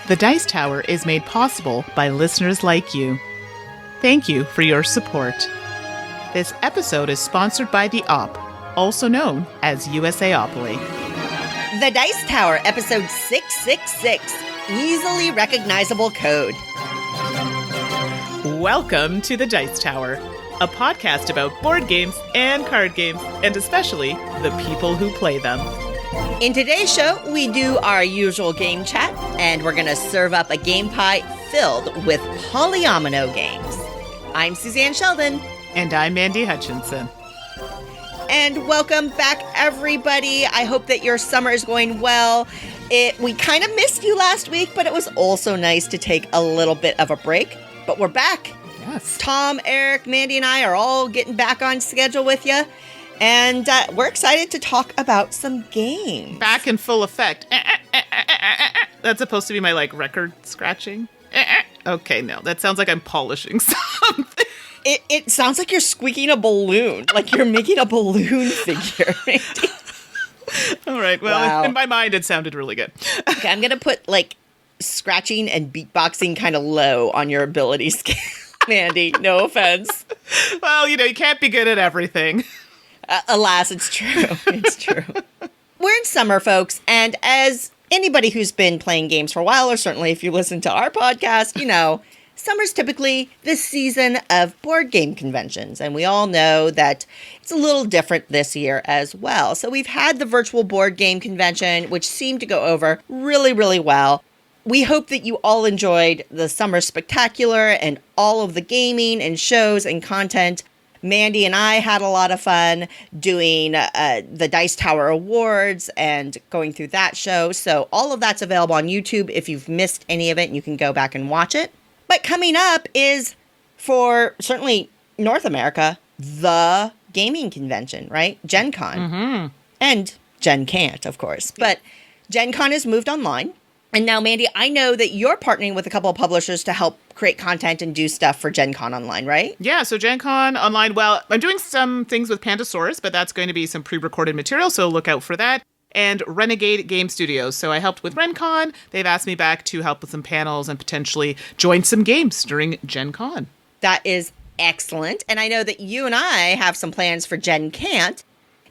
The Dice Tower is made possible by listeners like you. Thank you for your support. This episode is sponsored by the Op, also known as USAopoly. The Dice Tower, episode 666, Easily Recognizable Code. Welcome to The Dice Tower, a podcast about board games and card games, and especially the people who play them. In today's show, we do our usual game chat, and we're going to serve up a game pie filled with Polyomino games. I'm Suzanne Sheldon. And I'm Mandy Hutchinson. And welcome back, everybody. I hope that your summer is going well. We kind of missed you last week, but it was also nice to take a little bit of a break. But we're back. Yes. Tom, Eric, Mandy, and I are all getting back on schedule with you. And we're excited to talk about some games. Back in full effect. That's supposed to be my, record scratching. Okay, no. That sounds like I'm polishing something. It sounds like you're squeaking a balloon. Like you're making a balloon figure. All right. Well, wow. In my mind, it sounded really good. Okay, I'm going to put, scratching and beatboxing kind of low on your ability scale, Mandy. No offense. Well, you can't be good at everything. Alas, it's true. It's true. We're in summer, folks, and as anybody who's been playing games for a while, or certainly if you listen to our podcast, summer's typically the season of board game conventions, and we all know that it's a little different this year as well. So we've had the virtual board game convention, which seemed to go over really, really well. We hope that you all enjoyed the Summer Spectacular and all of the gaming and shows and content. Mandy and I had a lot of fun doing the Dice Tower Awards and going through that show. So all of that's available on YouTube. If you've missed any of it, you can go back and watch it. But coming up is, for certainly North America, the gaming convention, right? Gen Con. Mm-hmm. And Gen Can't, of course. But Gen Con has moved online. And now, Mandy, I know that you're partnering with a couple of publishers to help create content and do stuff for Gen Con Online, right? Yeah, so Gen Con Online, well, I'm doing some things with Pandasaurus, but that's going to be some pre-recorded material, so look out for that. And Renegade Game Studios. So I helped with RenCon. They've asked me back to help with some panels and potentially join some games during Gen Con. That is excellent. And I know that you and I have some plans for Gen Can't.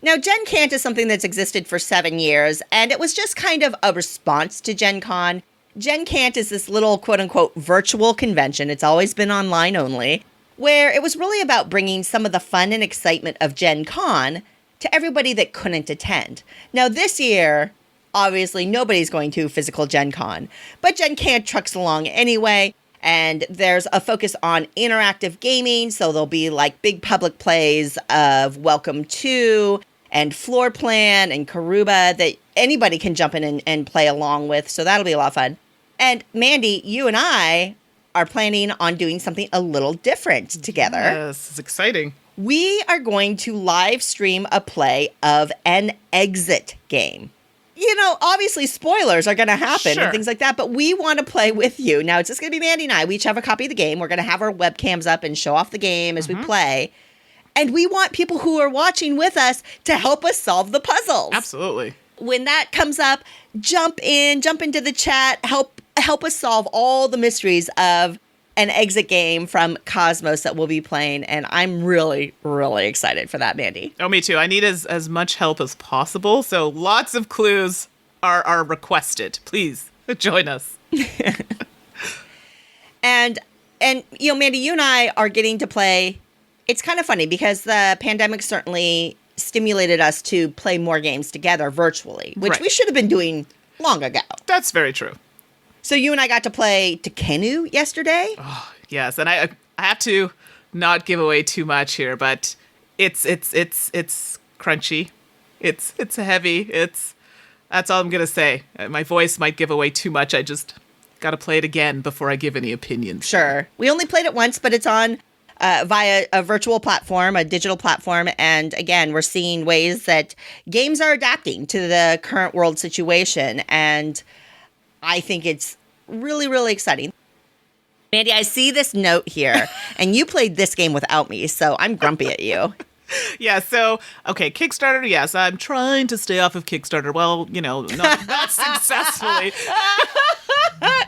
Now, Gen Can't is something that's existed for 7 years, and it was just kind of a response to Gen Con. Gen Can't is this little quote-unquote virtual convention. It's always been online only, where it was really about bringing some of the fun and excitement of Gen Con to everybody that couldn't attend. Now, this year, obviously, nobody's going to physical Gen Con, but Gen Can't trucks along anyway, and there's a focus on interactive gaming, so there'll be big public plays of Welcome To and Floor Plan and Karuba that anybody can jump in and play along with, so that'll be a lot of fun. And Mandy, you and I are planning on doing something a little different together. Yes, it's exciting. We are going to live stream a play of an exit game. Obviously spoilers are going to happen and things like that, but we want to play with you. Now, it's just going to be Mandy and I. We each have a copy of the game. We're going to have our webcams up and show off the game as we play. And we want people who are watching with us to help us solve the puzzles. Absolutely. When that comes up, jump into the chat, help us solve all the mysteries of an exit game from Cosmos that we'll be playing, and I'm really, really excited for that, Mandy. Oh, me too. I need as much help as possible, so lots of clues are requested. Please, join us. And Mandy, you and I are getting to play. It's kind of funny because the pandemic certainly stimulated us to play more games together virtually, which we should have been doing long ago. That's very true. So you and I got to play Tekenu yesterday. Oh, yes, and I have to not give away too much here, but it's crunchy. It's heavy. That's all I'm gonna say. My voice might give away too much. I just got to play it again before I give any opinions. Sure. We only played it once, but it's on via a virtual platform, a digital platform. And again, we're seeing ways that games are adapting to the current world situation. And I think it's really, really exciting. Mandy, I see this note here, and you played this game without me, so I'm grumpy at you. Yeah, so, okay, Kickstarter, yes, I'm trying to stay off of Kickstarter. Well, not successfully.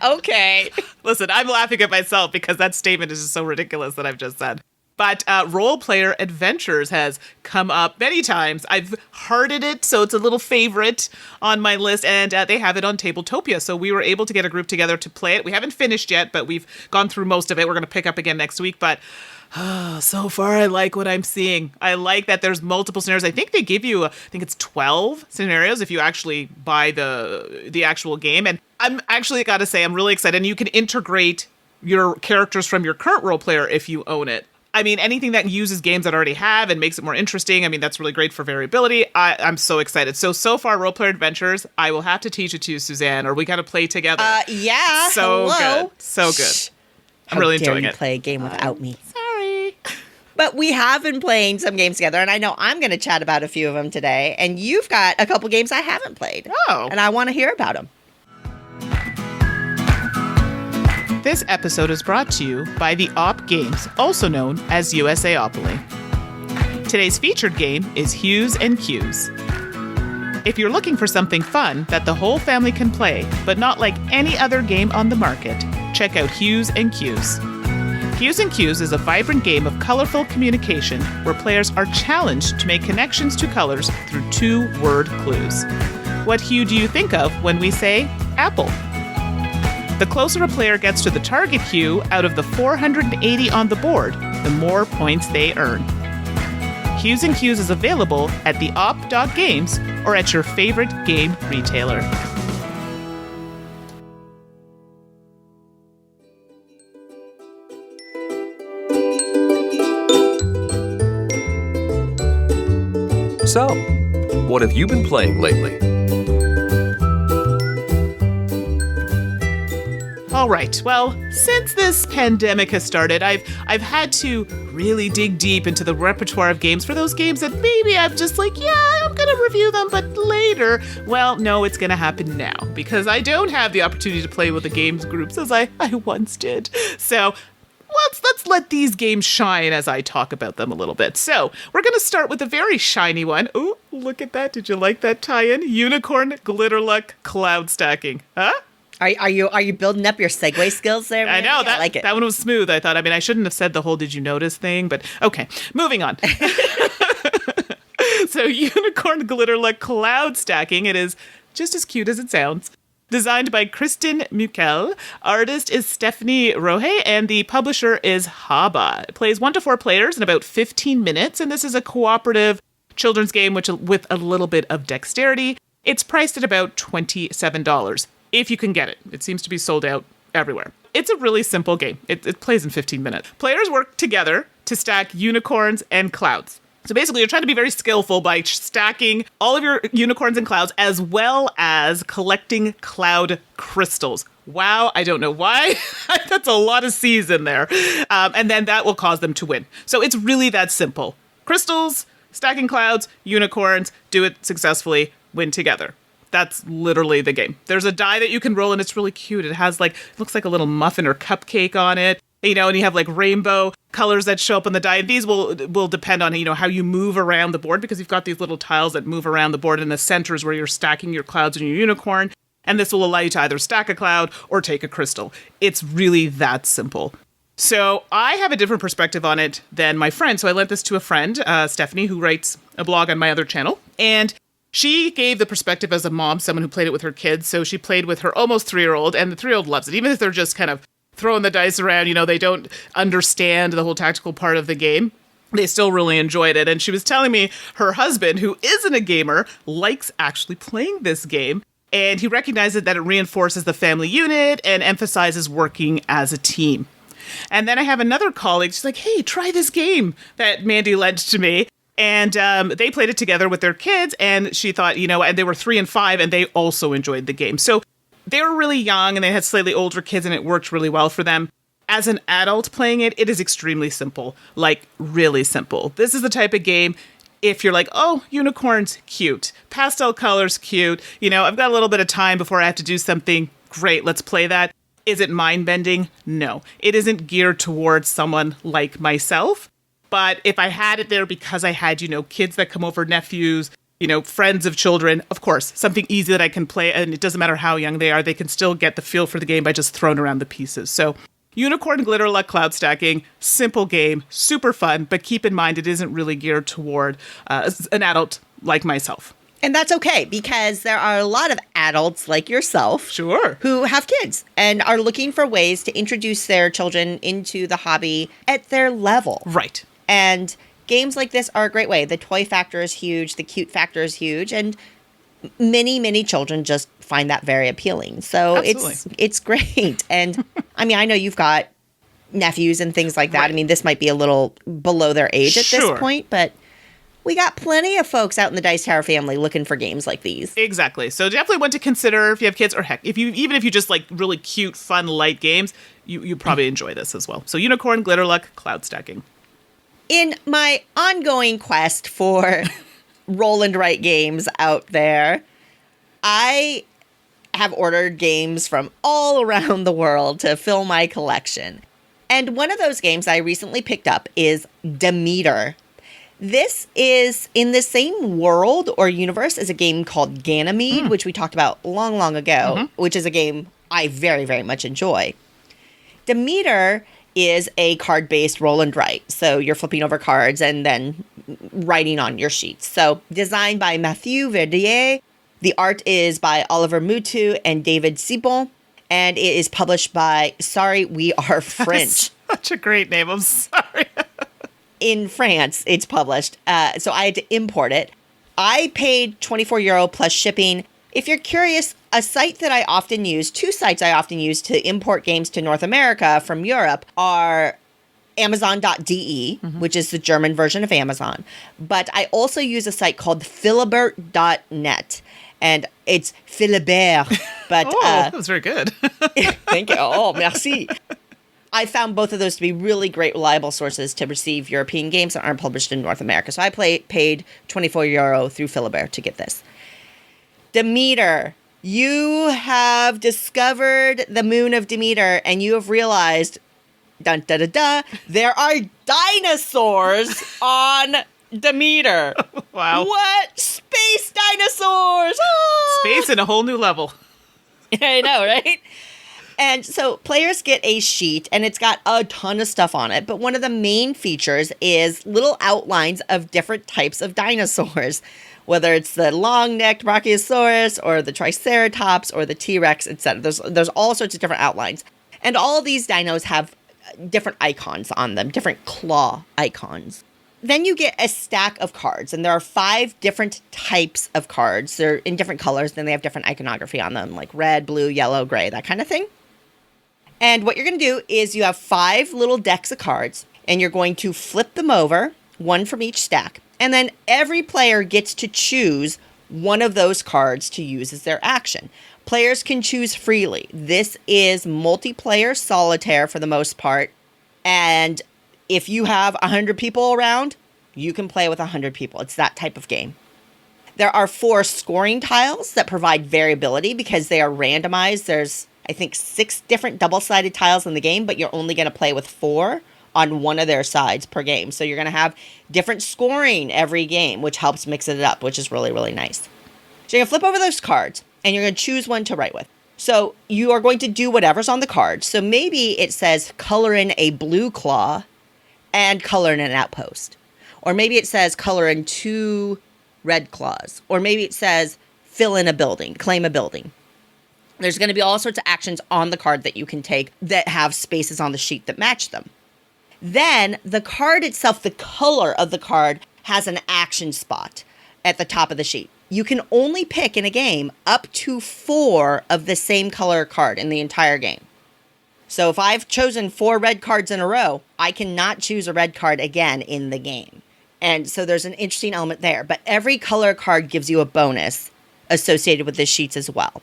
Okay. Listen, I'm laughing at myself because that statement is just so ridiculous that I've just said. But Role Player Adventures has come up many times. I've hearted it, so it's a little favorite on my list, and they have it on Tabletopia. So we were able to get a group together to play it. We haven't finished yet, but we've gone through most of it. We're going to pick up again next week, but so far I like what I'm seeing. I like that there's multiple scenarios. I think they give you, I think it's 12 scenarios if you actually buy the actual game. And I'm actually got to say, I'm really excited. And you can integrate your characters from your current role player if you own it. I mean, anything that uses games that I already have and makes it more interesting. I mean, that's really great for variability. I'm so excited. So far, Role Player Adventures, I will have to teach it to you, Suzanne, or we got to play together. Yeah. So hello. good. So good. I'm How really dare enjoying you it. play a game without me. Sorry. But we have been playing some games together, and I know I'm going to chat about a few of them today. And you've got a couple games I haven't played. Oh. And I want to hear about them. This episode is brought to you by the Op Games, also known as USAopoly. Today's featured game is Hues and Cues. If you're looking for something fun that the whole family can play, but not like any other game on the market, check out Hues and Cues. Hues and Cues is a vibrant game of colorful communication where players are challenged to make connections to colors through 2-word clues. What hue do you think of when we say apple? The closer a player gets to the target hue out of the 480 on the board, the more points they earn. Hues and Cues is available at the op.games or at your favorite game retailer. So, what have you been playing lately? All right. Well, since this pandemic has started, I've had to really dig deep into the repertoire of games for those games that maybe I'm just like, yeah, I'm going to review them, but later. Well, no, it's going to happen now because I don't have the opportunity to play with the games groups as I once did. So let's let these games shine as I talk about them a little bit. So we're going to start with a very shiny one. Oh, look at that. Did you like that tie-in? Unicorn Glitterluck Cloud Stacking. Huh? Are you building up your segue skills there? I know, I like it. That one was smooth. I thought, I shouldn't have said the whole did you notice thing, but okay, moving on. So Unicorn Glitterluck Cloud Stacking, it is just as cute as it sounds. Designed by Kristen Mukel, artist is Stephanie Rohe, and the publisher is Haba. It plays 1 to 4 players in about 15 minutes, and this is a cooperative children's game with a little bit of dexterity. It's priced at about $27. If you can get it. It seems to be sold out everywhere. It's a really simple game. It plays in 15 minutes. Players work together to stack unicorns and clouds. So basically, you're trying to be very skillful by stacking all of your unicorns and clouds as well as collecting cloud crystals. Wow, I don't know why. That's a lot of C's in there. And then that will cause them to win. So it's really that simple. Crystals, stacking clouds, unicorns, do it successfully, win together. That's literally the game. There's a die that you can roll and it's really cute. It has looks like a little muffin or cupcake on it, and you have like rainbow colors that show up on the die. And these will depend on, how you move around the board because you've got these little tiles that move around the board in the centers where you're stacking your clouds and your unicorn. And this will allow you to either stack a cloud or take a crystal. It's really that simple. So I have a different perspective on it than my friend. So I lent this to a friend, Stephanie, who writes a blog on my other channel. And she gave the perspective as a mom, someone who played it with her kids. So she played with her almost 3-year-old, and the 3-year-old loves it. Even if they're just kind of throwing the dice around, they don't understand the whole tactical part of the game. They still really enjoyed it. And she was telling me her husband, who isn't a gamer, likes actually playing this game. And he recognizes that it reinforces the family unit and emphasizes working as a team. And then I have another colleague. She's like, hey, try this game that Mandy lent to me. And they played it together with their kids, and she thought, and they were 3 and 5, and they also enjoyed the game. So they were really young, and they had slightly older kids, and it worked really well for them. As an adult playing it, it is extremely simple, like really simple. This is the type of game, if you're like, oh, unicorns, cute. Pastel colors, cute. I've got a little bit of time before I have to do something. Great, let's play that. Is it mind-bending? No. It isn't geared towards someone like myself. But if I had it there because I had, kids that come over, nephews, friends of children, of course, something easy that I can play, and it doesn't matter how young they are, they can still get the feel for the game by just throwing around the pieces. So Unicorn Glitterluck Cloud Stacking, simple game, super fun, but keep in mind it isn't really geared toward an adult like myself. And that's okay, because there are a lot of adults like yourself Sure. who have kids and are looking for ways to introduce their children into the hobby at their level. Right. And games like this are a great way. The toy factor is huge. The cute factor is huge. And many, many children just find that very appealing. So it's great. And I mean, I know you've got nephews and things like that. Right. I mean, this might be a little below their age at Sure. this point, but we got plenty of folks out in the Dice Tower family looking for games like these. Exactly. So definitely one to consider if you have kids, or heck, even if you just like really cute, fun, light games, you probably enjoy this as well. So Unicorn Glitterluck Cloud Stacking. In my ongoing quest for roll and write games out there, I have ordered games from all around the world to fill my collection. And one of those games I recently picked up is Demeter. This is in the same world or universe as a game called Ganymede, which we talked about long, long ago, which is a game I very, very much enjoy. Demeter is a card-based roll and write. So you're flipping over cards and then writing on your sheets. So designed by Mathieu Verdier. The art is by Oliver Moutou and David Sibon. And it is published by Sorry, We Are French. Such a great name. I'm sorry. In France, it's published. So I had to import it. I paid €24 plus shipping. If you're curious, a site that I often use, two sites I often use to import games to North America from Europe are Amazon.de, which is the German version of Amazon. But I also use a site called Philibert.net. And it's Philibert. But, that was very good. thank you. Oh, merci. I found both of those to be really great, reliable sources to receive European games that aren't published in North America. So I paid €24 through Philibert to get this. Demeter. You have discovered the moon of Demeter, and you have realized, dun da da da, there are dinosaurs on Demeter. Wow. What? Space dinosaurs! Ah! Space in a whole new level. I know, right? And so players get a sheet, and it's got a ton of stuff on it. But one of the main features is little outlines of different types of dinosaurs, whether it's the long-necked Brachiosaurus or the Triceratops or the T-Rex, etc. There's all sorts of different outlines. And all these dinos have different icons on them, different claw icons. Then you get a stack of cards, and there are 5 different types of cards. They're in different colors, then they have different iconography on them, like red, blue, yellow, gray, that kind of thing. And what you're going to do is you have 5 little decks of cards, and you're going to flip them over, one from each stack. And then every player gets to choose one of those cards to use as their action. Players can choose freely. This is multiplayer solitaire for the most part. And if you have 100 people around, you can play with 100 people. It's that type of game. There are 4 scoring tiles that provide variability because they are randomized. There's, I think, 6 different double-sided tiles in the game, but you're only going to play with 4 on one of their sides per game. So you're going to have different scoring every game, which helps mix it up, which is really, really nice. So you're going to flip over those cards, and you're going to choose one to write with. So you are going to do whatever's on the card. So maybe it says color in a blue claw and color in an outpost. Or maybe it says color in 2 red claws. Or maybe it says fill in a building, claim a building. There's going to be all sorts of actions on the card that you can take that have spaces on the sheet that match them. Then the card itself, the color of the card, has an action spot at the top of the sheet. You can only pick in a game up to 4 of the same color card in the entire game. So if I've chosen 4 red cards in a row, I cannot choose a red card again in the game. And so there's an interesting element there. But every color card gives you a bonus associated with the sheets as well.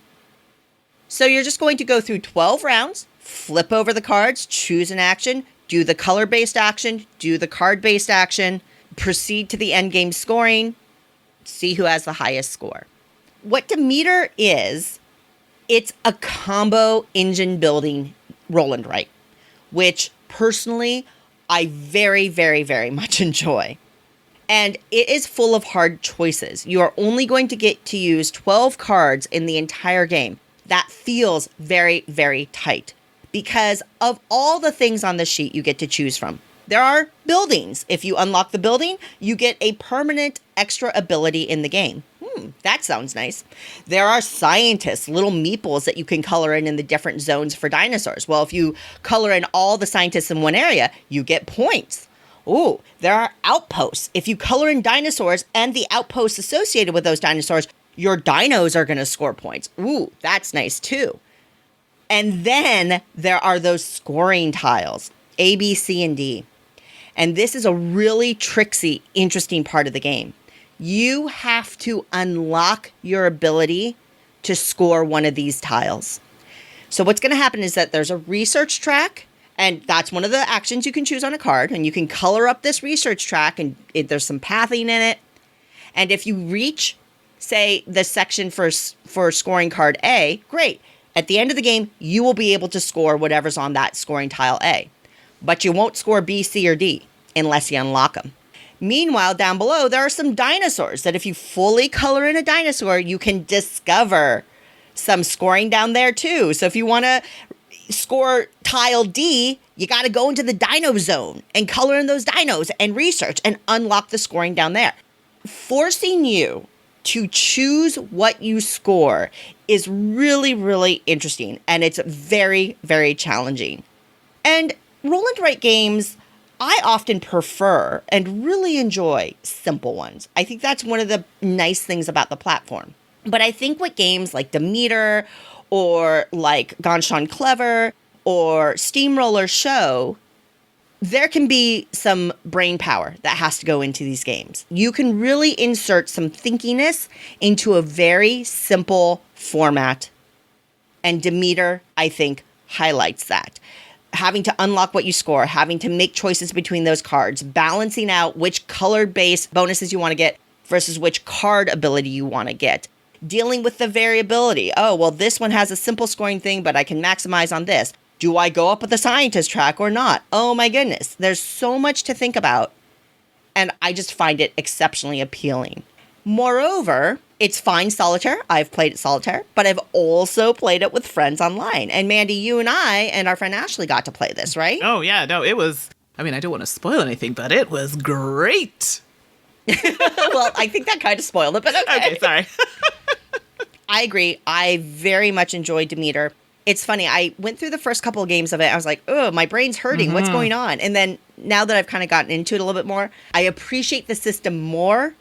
So you're just going to go through 12 rounds, flip over the cards, choose an action, do the color-based action, do the card-based action, proceed to the end game scoring, see who has the highest score. What Demeter is, it's a combo engine building roll and write, which personally I very, very, very much enjoy. And it is full of hard choices. You are only going to get to use 12 cards in the entire game. That feels very, very tight because of all the things on the sheet you get to choose from. There are buildings. If you unlock the building, you get a permanent extra ability in the game. That sounds nice. There are scientists, little meeples that you can color in the different zones for dinosaurs. Well, if you color in all the scientists in one area, you get points. Ooh, there are outposts. If you color in dinosaurs and the outposts associated with those dinosaurs, your dinos are going to score points. Ooh, that's nice too. And then there are those scoring tiles, A, B, C, and D. And this is a really tricksy, interesting part of the game. You have to unlock your ability to score one of these tiles. So what's going to happen is that there's a research track, and that's one of the actions you can choose on a card, and you can color up this research track, and there's some pathing in it. And if you reach, say, the section for scoring card A, great. At the end of the game, you will be able to score whatever's on that scoring tile A. But you won't score B, C, or D unless you unlock them. Meanwhile, down below, there are some dinosaurs that if you fully color in a dinosaur, you can discover some scoring down there too. So if you want to score tile D, you got to go into the dino zone and color in those dinos and research and unlock the scoring down there. Forcing you to choose what you score is really, really interesting, and it's very, very challenging. And roll and write games, I often prefer and really enjoy simple ones. I think that's one of the nice things about the platform. But I think what games like Demeter or like Gone Clever or Steamroller show, there can be some brain power that has to go into these games. You can really insert some thinkiness into a very simple format. And Demeter, I think, highlights that. Having to unlock what you score, having to make choices between those cards, balancing out which color-based bonuses you want to get versus which card ability you want to get. Dealing with the variability. Oh, well, this one has a simple scoring thing, but I can maximize on this. Do I go up with the scientist track or not? Oh my goodness. There's so much to think about. And I just find it exceptionally appealing. Moreover, it's fine solitaire. I've played it solitaire, but I've also played it with friends online. And Mandy, you and I and our friend Ashley got to play this, right? Oh, yeah. No, it was, I mean, I don't want to spoil anything, but it was great. Well, I think that kind of spoiled it, but okay. Okay, sorry. I agree. I very much enjoyed Demeter. It's funny. I went through the first couple of games of it. I was like, oh, my brain's hurting. What's going on? And then now that I've kind of gotten into it a little bit more, I appreciate the system more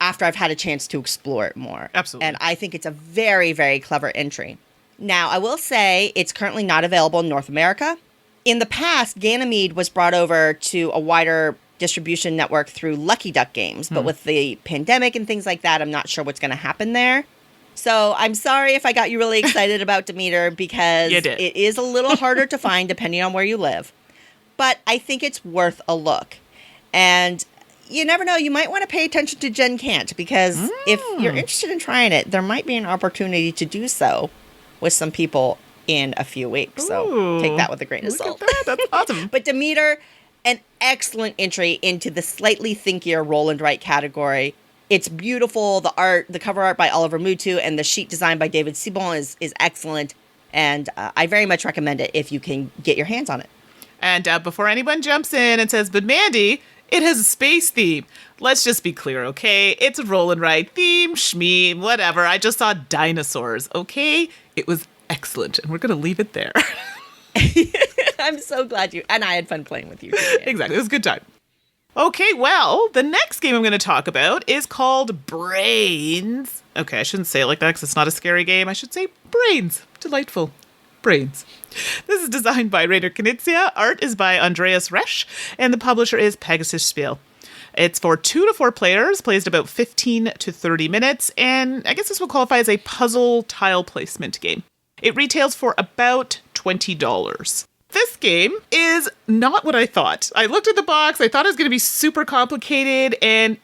after I've had a chance to explore it more. Absolutely. And I think it's a very, very clever entry. Now, I will say it's currently not available in North America. In the past, Ganymede was brought over to a wider distribution network through Lucky Duck Games. But with the pandemic and things like that, I'm not sure what's going to happen there. So I'm sorry if I got you really excited about Demeter because it is a little harder to find depending on where you live. But I think it's worth a look. And you never know, you might want to pay attention to Gen Can't because if you're interested in trying it, there might be an opportunity to do so with some people in a few weeks. So take that with a grain of salt. That's awesome. But Demeter, an excellent entry into the slightly thinkier roll and write category. It's beautiful. The art, the cover art by Oliver Mutu and the sheet design by David Sibon is excellent. And I very much recommend it if you can get your hands on it. And before anyone jumps in and says, but Mandy, it has a space theme. Let's just be clear, okay? It's a roll and write theme, shmee, whatever. I just saw dinosaurs, okay? It was excellent, and we're going to leave it there. I'm so glad you, and I had fun playing with you. Too, Exactly, it was a good time. Okay, well, the next game I'm going to talk about is called Brains. Okay, I shouldn't say it like that because it's not a scary game. I should say Brains. Delightful. Brains. This is designed by Recognizable. Art is by Andreas Resch, and the publisher is Pegasus Spiel. It's for 2 to 4 players, plays at about 15 to 30 minutes, and I guess this will qualify as a puzzle tile placement game. It retails for about $20. This game is not what I thought. I looked at the box, I thought it was going to be super complicated, and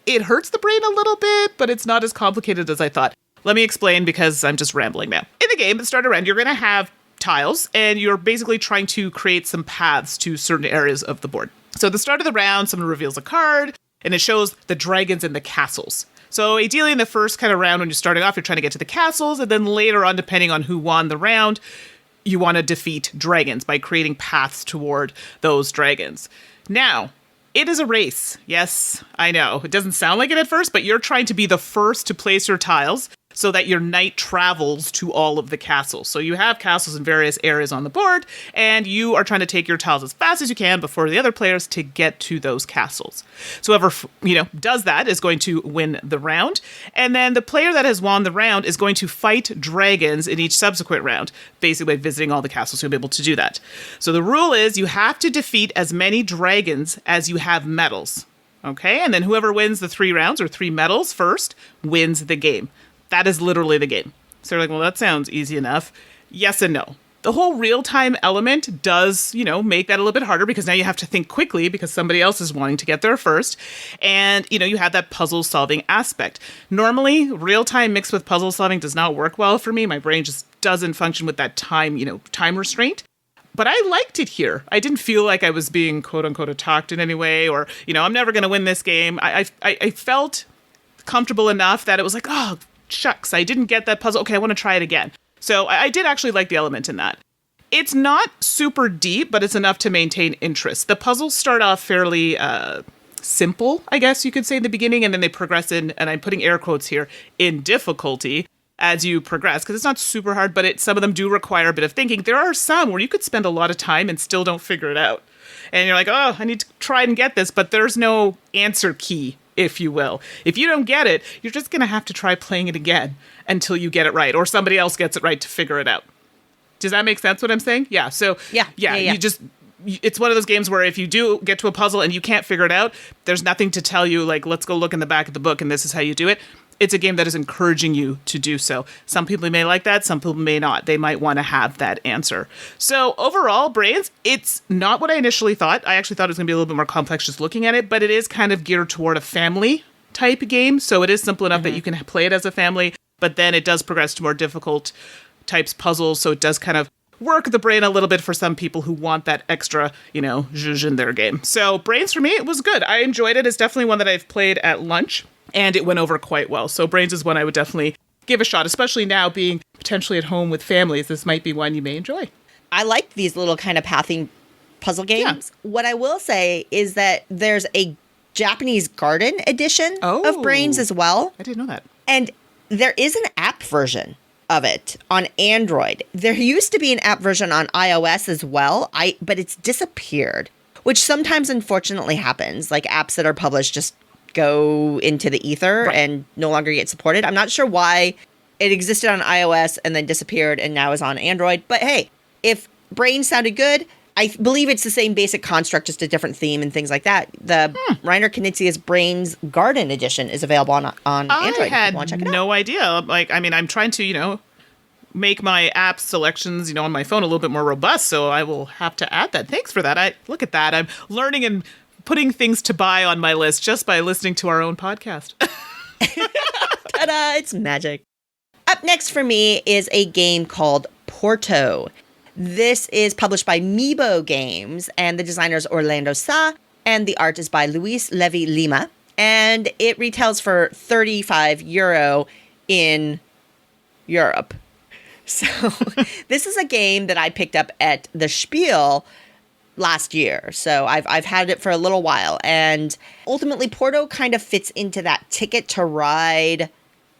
it hurts the brain a little bit, but it's not as complicated as I thought. Let me explain because I'm just rambling now. In the game, at the start of round, you're going to have tiles, and you're basically trying to create some paths to certain areas of the board. So at the start of the round, someone reveals a card. and it shows the dragons and the castles. So ideally in the first kind of round when you're starting off, you're trying to get to the castles, and then later on, depending on who won the round, you want to defeat dragons by creating paths toward those dragons. Now, it is a race. Yes, I know. It doesn't sound like it at first, but you're trying to be the first to place your tiles so that your knight travels to all of the castles. So you have castles in various areas on the board, and you are trying to take your tiles as fast as you can before the other players to get to those castles. So whoever, does that is going to win the round. And then the player that has won the round is going to fight dragons in each subsequent round, basically by visiting all the castles. You'll be able to do that. So the rule is you have to defeat as many dragons as you have medals. Okay, and then whoever wins the 3 rounds or 3 medals first wins the game. That is literally the game. So you're like, well, that sounds easy enough. Yes and no. The whole real-time element does, make that a little bit harder because now you have to think quickly because somebody else is wanting to get there first. And, you have that puzzle-solving aspect. Normally, real-time mixed with puzzle-solving does not work well for me. My brain just doesn't function with that time restraint. But I liked it here. I didn't feel like I was being, quote-unquote, attacked in any way or, I'm never going to win this game. I felt comfortable enough that it was like, oh, shucks, I didn't get that puzzle. Okay, I want to try it again. So I did actually like the element in that. It's not super deep, but it's enough to maintain interest. The puzzles start off fairly simple, I guess you could say in the beginning, and then they progress in, and I'm putting air quotes here, in difficulty as you progress, because it's not super hard, but some of them do require a bit of thinking. There are some where you could spend a lot of time and still don't figure it out. And you're like, oh, I need to try and get this, but there's no answer key, if you will. If you don't get it, you're just going to have to try playing it again until you get it right, or somebody else gets it right to figure it out. Does that make sense what I'm saying? Yeah. So yeah. It's one of those games where if you do get to a puzzle and you can't figure it out, there's nothing to tell you, like, let's go look in the back of the book and this is how you do it. It's a game that is encouraging you to do so. Some people may like that, some people may not. They might want to have that answer. So overall, Brains, it's not what I initially thought. I actually thought it was going to be a little bit more complex just looking at it, but it is kind of geared toward a family type game. So it is simple enough that you can play it as a family, but then it does progress to more difficult types puzzles. So it does kind of work the brain a little bit for some people who want that extra, zhuzh in their game. So Brains for me, it was good. I enjoyed it. It's definitely one that I've played at lunch. And it went over quite well. So Brains is one I would definitely give a shot, especially now being potentially at home with families. This might be one you may enjoy. I like these little kind of pathing puzzle games. Yeah. What I will say is that there's a Japanese garden edition of Brains as well. I didn't know that. And there is an app version of it on Android. There used to be an app version on iOS as well, but it's disappeared, which sometimes unfortunately happens. Like apps that are published just go into the ether and no longer get supported. I'm not sure why it existed on iOS and then disappeared and now is on Android. But hey, if Brains sounded good, I believe it's the same basic construct, just a different theme and things like that. The Reiner Knizia's Brains Garden Edition is available on Android. I had no idea. Like, I mean, I'm trying to, make my app selections, on my phone a little bit more robust. So I will have to add that. Thanks for that. Look at that. I'm learning and putting things to buy on my list just by listening to our own podcast. Ta-da! It's magic. Up next for me is a game called Porto. This is published by Meebo Games, and the designer is Orlando Sa, and the art is by Luis Levy Lima, and it retails for €35 in Europe. So this is a game that I picked up at the Spiel last year. So I've had it for a little while, and ultimately Porto kind of fits into that Ticket to Ride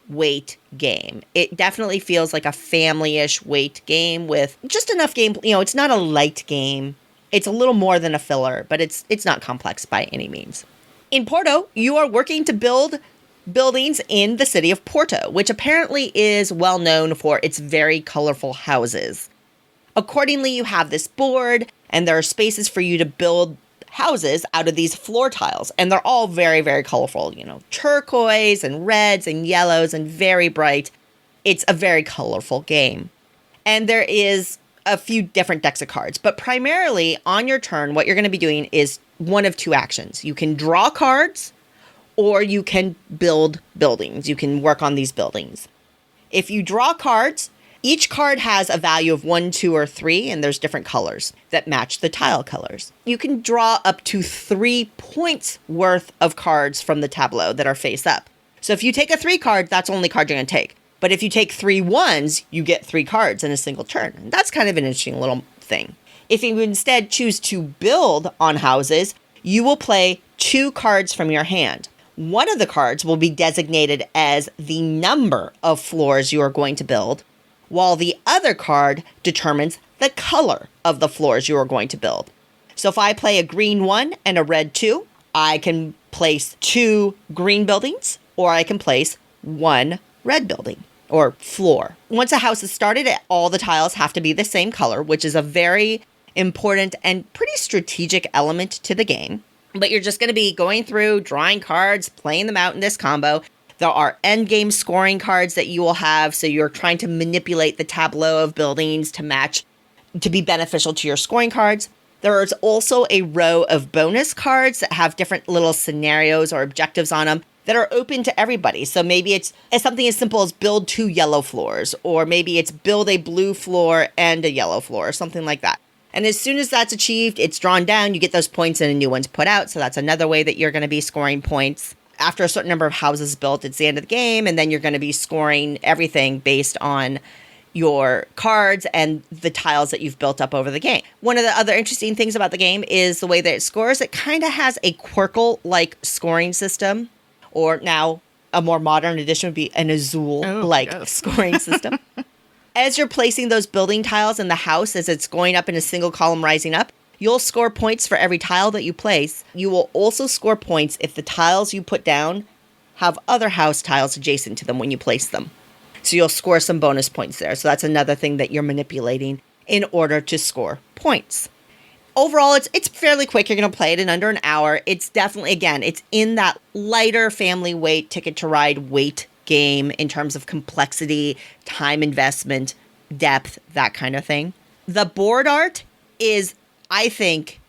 weight game. It definitely feels like a family-ish weight game with just enough game. It's not a light game. It's a little more than a filler, but it's not complex by any means. In Porto, you are working to build buildings in the city of Porto, which apparently is well known for its very colorful houses. Accordingly, you have this board, and there are spaces for you to build houses out of these floor tiles, and they're all very, very colorful, turquoise and reds and yellows and very bright. It's a very colorful game. And there is a few different decks of cards, but primarily on your turn, what you're going to be doing is one of two actions. You can draw cards, or you can build buildings. You can work on these buildings. If you draw cards, Each card has a value of 1, 2, or 3, and there's different colors that match the tile colors. You can draw up to 3 points worth of cards from the tableau that are face up. So if you take a 3 card, that's the only card you're going to take. But if you take 3 1s, you get 3 cards in a single turn. And that's kind of an interesting little thing. If you instead choose to build on houses, you will play 2 cards from your hand. One of the cards will be designated as the number of floors you are going to build, while the other card determines the color of the floors you are going to build. So if I play a green 1 and a red 2, I can place 2 green buildings, or I can place 1 red building or floor. Once a house is started, all the tiles have to be the same color, which is a very important and pretty strategic element to the game. But you're just going to be going through, drawing cards, playing them out in this combo. There are endgame scoring cards that you will have, so you're trying to manipulate the tableau of buildings to match, to be beneficial to your scoring cards. There is also a row of bonus cards that have different little scenarios or objectives on them that are open to everybody. So maybe it's something as simple as build 2 yellow floors, or maybe it's build a blue floor and a yellow floor, or something like that. And as soon as that's achieved, it's drawn down, you get those points and a new one's put out. So that's another way that you're going to be scoring points. After a certain number of houses built, it's the end of the game, and then you're going to be scoring everything based on your cards and the tiles that you've built up over the game. One of the other interesting things about the game is the way that it scores. It kind of has a Quirkle-like scoring system, or now a more modern edition would be an Azul-like scoring system. As you're placing those building tiles in the house, as it's going up in a single column rising up, you'll score points for every tile that you place. You will also score points if the tiles you put down have other house tiles adjacent to them when you place them. So you'll score some bonus points there. So that's another thing that you're manipulating in order to score points. Overall, it's fairly quick. You're going to play it in under an hour. It's definitely, again, it's in that lighter family weight, ticket to ride weight game in terms of complexity, time investment, depth, that kind of thing. The board art is, I think,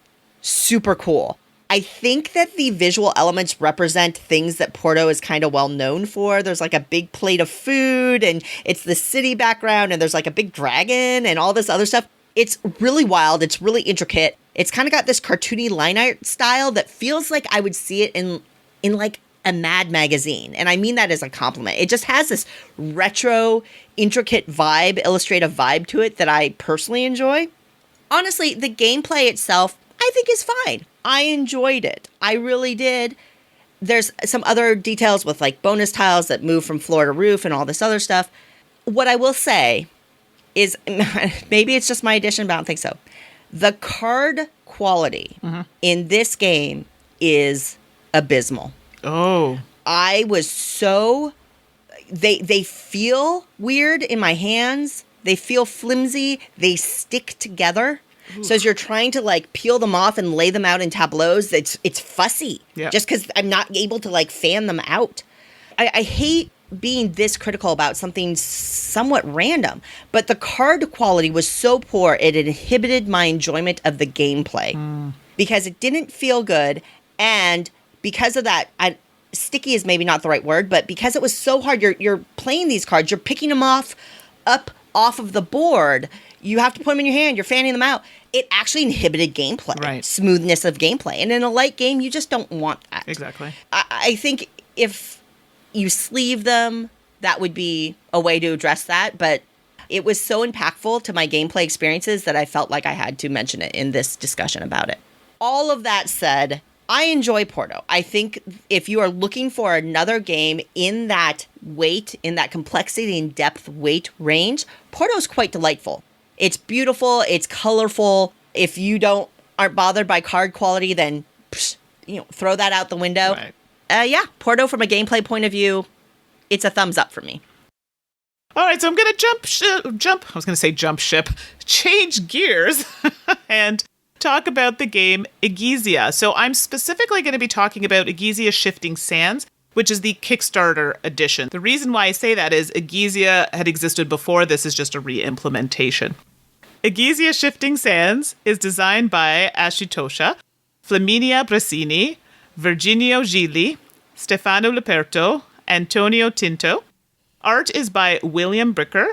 super cool. I think that the visual elements represent things that Porto is kind of well known for. There's like a big plate of food, and it's the city background, and there's like a big dragon and all this other stuff. It's really wild. It's really intricate. It's kind of got this cartoony line art style that feels like I would see it in like a Mad magazine. And I mean that as a compliment. It just has this retro, intricate vibe, illustrative vibe to it that I personally enjoy. Honestly, the gameplay itself, I think is fine. I enjoyed it. I really did. There's some other details with like bonus tiles that move from floor to roof and all this other stuff. What I will say is, maybe it's just my edition, but I don't think so. The card quality in this game is abysmal. Oh. I was so... They feel weird in my hands. They feel flimsy. They stick together. Ooh. So as you're trying to like peel them off and lay them out in tableaus, it's fussy. Yeah. Just because I'm not able to like fan them out. I hate being this critical about something somewhat random, but the card quality was so poor it inhibited my enjoyment of the gameplay because it didn't feel good, and because of that, sticky is maybe not the right word, but because it was so hard, you're playing these cards, you're picking them off of the board, you have to put them in your hand, you're fanning them out. It actually inhibited gameplay, right. Smoothness of gameplay, and in a light game, you just don't want that. Exactly. I think if you sleeve them, that would be a way to address that, but it was so impactful to my gameplay experiences that I felt like I had to mention it in this discussion about it. All of that said, I enjoy Porto. I think if you are looking for another game in that weight, in that complexity and depth weight range, Porto is quite delightful. It's beautiful, it's colorful. If you aren't bothered by card quality, then throw that out the window. Right. Porto from a gameplay point of view, it's a thumbs up for me. All right, so I'm going to change gears and talk about the game Egizia. So I'm specifically going to be talking about Egizia Shifting Sands, which is the Kickstarter edition. The reason why I say that is Egizia had existed before. This is just a re-implementation. Egizia Shifting Sands is designed by Ashitosha, Flaminia Brasini, Virginio Gili, Stefano Luperto, Antonio Tinto. Art is by William Bricker.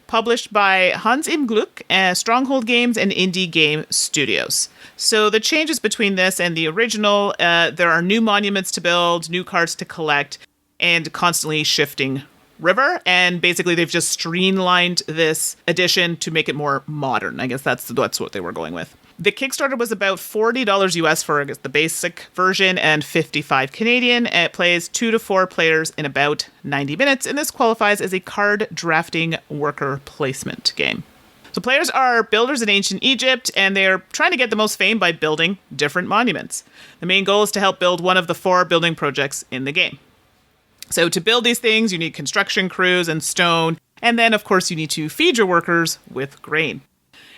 published by Hans im Glück, Stronghold Games, and Indie Game Studios. So the changes between this and the original, there are new monuments to build, new cards to collect, and constantly shifting river. And basically they've just streamlined this edition to make it more modern. I guess that's what they were going with. The Kickstarter was about $40 US for, I guess, the basic version and 55 Canadian. It plays 2 to 4 players in about 90 minutes, and this qualifies as a card drafting worker placement game. So players are builders in ancient Egypt, and they're trying to get the most fame by building different monuments. The main goal is to help build one of the 4 building projects in the game. So to build these things, you need construction crews and stone, and then, of course, you need to feed your workers with grain.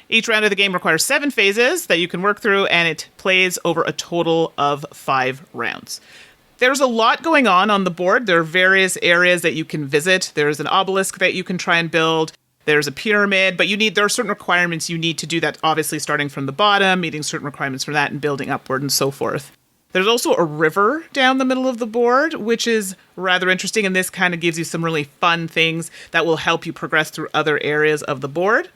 Each round of the game requires 7 phases that you can work through, and it plays over a total of 5 rounds. There's a lot going on the board. There are various areas that you can visit. There's an obelisk that you can try and build. There's a pyramid, but there are certain requirements you need to do that, obviously starting from the bottom, meeting certain requirements for that, and building upward and so forth. There's also a river down the middle of the board, which is rather interesting, and this kind of gives you some really fun things that will help you progress through other areas of the board.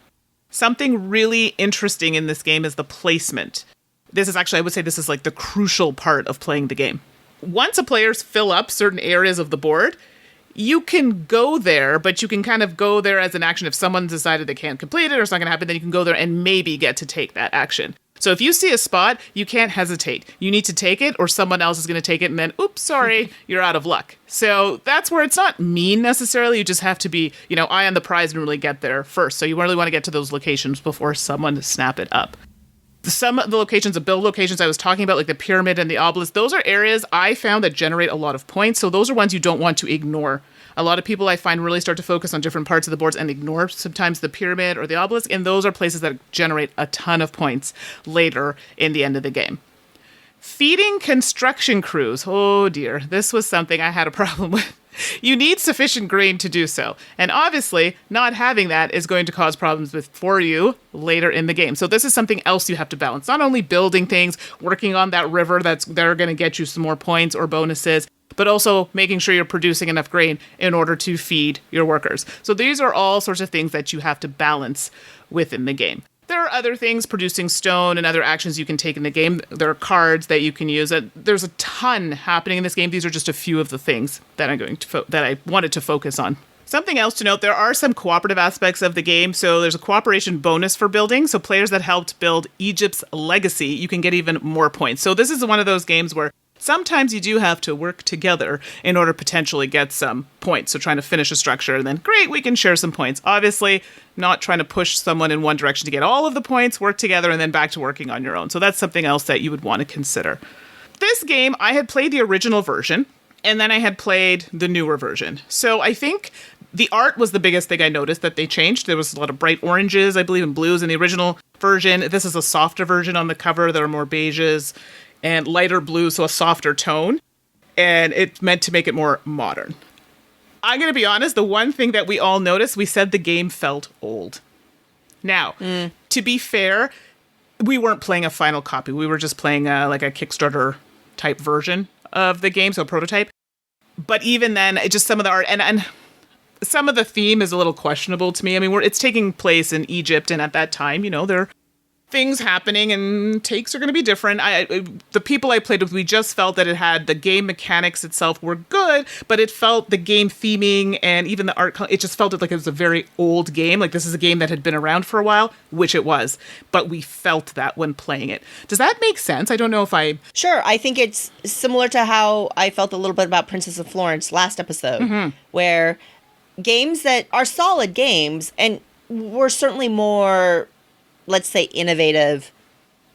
Something really interesting in this game is the placement. This is actually, I would say this is like the crucial part of playing the game. Once a players fill up certain areas of the board, you can go there, but you can kind of go there as an action. If someone decided they can't complete it or it's not going to happen, then you can go there and maybe get to take that action. So if you see a spot, you can't hesitate. You need to take it or someone else is going to take it and then, oops, sorry, you're out of luck. So that's where it's not mean necessarily. You just have to be, eye on the prize and really get there first. So you really want to get to those locations before someone snap it up. Some of the locations, the build locations I was talking about, like the pyramid and the obelisk, those are areas I found that generate a lot of points. So those are ones you don't want to ignore. A lot of people I find really start to focus on different parts of the boards and ignore sometimes the pyramid or the obelisk. And those are places that generate a ton of points later in the end of the game. Feeding construction crews. Oh dear, this was something I had a problem with. You need sufficient grain to do so. And obviously, not having that is going to cause problems for you later in the game. So this is something else you have to balance. Not only building things, working on that river they're going to get you some more points or bonuses, but also making sure you're producing enough grain in order to feed your workers. So these are all sorts of things that you have to balance within the game. There are other things, producing stone and other actions you can take in the game. There are cards that you can use. There's a ton happening in this game. These are just a few of the things that that I wanted to focus on. Something else to note, there are some cooperative aspects of the game. So there's a cooperation bonus for building. So players that helped build Egypt's legacy, you can get even more points. So this is one of those games where sometimes you do have to work together in order to potentially get some points. So trying to finish a structure and then, great, we can share some points. Obviously, not trying to push someone in one direction to get all of the points, work together, and then back to working on your own. So that's something else that you would want to consider. This game, I had played the original version, and then I had played the newer version. So I think the art was the biggest thing I noticed that they changed. There was a lot of bright oranges, I believe, and blues in the original version. This is a softer version on the cover. There are more beiges and lighter blue, so a softer tone. And it's meant to make it more modern. I'm going to be honest, the one thing that we all noticed, we said the game felt old. Now, to be fair, we weren't playing a final copy. We were just playing like a Kickstarter type version of the game, so a prototype. But even then, just some of the art and some of the theme is a little questionable to me. I mean, it's taking place in Egypt, and at that time, there are things happening and takes are going to be different. The people I played with, we just felt that it had the game mechanics itself were good, but it felt the game theming and even the art, it just felt like it was a very old game. Like this is a game that had been around for a while, which it was, but we felt that when playing it. Does that make sense? I don't know if Sure. I think it's similar to how I felt a little bit about Princess of Florence last episode, where games that are solid games and were certainly more, let's say, innovative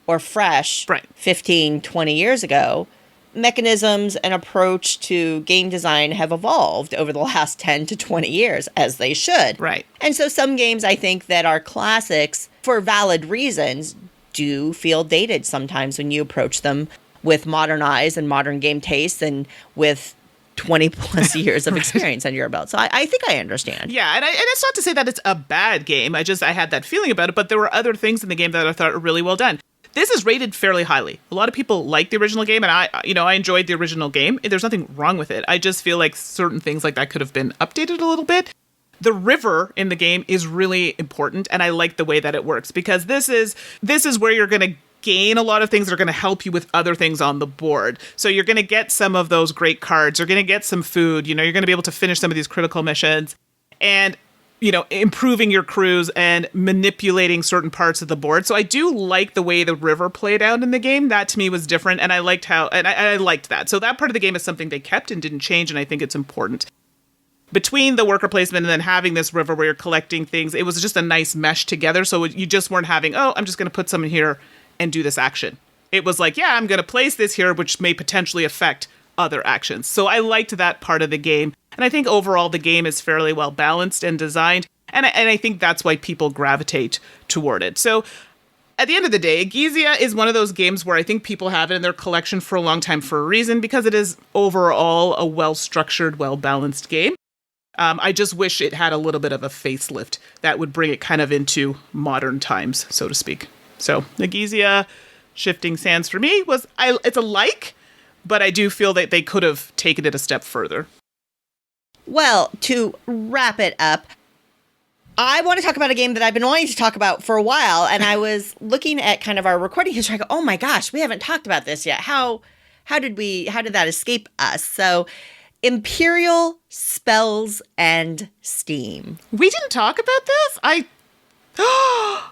or fresh 15, 20 years ago, mechanisms and approach to game design have evolved over the last 10 to 20 years, as they should. Right. And so some games, I think, that are classics for valid reasons do feel dated sometimes when you approach them with modern eyes and modern game tastes and with 20 plus years of experience under your belt. So I think I understand. Yeah, and it's not to say that it's a bad game. I had that feeling about it, but there were other things in the game that I thought were really well done. This is rated fairly highly. A lot of people like the original game, and I enjoyed the original game. There's nothing wrong with it. I just feel like certain things like that could have been updated a little bit. The river in the game is really important, and I like the way that it works, because this is where you're going to gain a lot of things that are going to help you with other things on the board. So you're going to get some of those great cards. You're going to get some food. You're going to be able to finish some of these critical missions, and improving your crews and manipulating certain parts of the board. So I do like the way the river played out in the game. That to me was different, and I liked I liked that. So that part of the game is something they kept and didn't change, and I think it's important. Between the worker placement and then having this river where you're collecting things, it was just a nice mesh together. So you just weren't having, I'm just going to put some in here and do this action. It was like, yeah, I'm going to place this here, which may potentially affect other actions. So I liked that part of the game. And I think overall the game is fairly well balanced and designed. And I think that's why people gravitate toward it. So at the end of the day, Egizia is one of those games where I think people have it in their collection for a long time for a reason, because it is overall a well-structured, well-balanced game. I just wish it had a little bit of a facelift that would bring it kind of into modern times, so to speak. So Egizia, Shifting Sands for me it's a like, but I do feel that they could have taken it a step further. Well, to wrap it up, I want to talk about a game that I've been wanting to talk about for a while, and I was looking at kind of our recording history. I go, oh my gosh, we haven't talked about this yet. How did that escape us? So Imperial Spells and Steam. We didn't talk about this?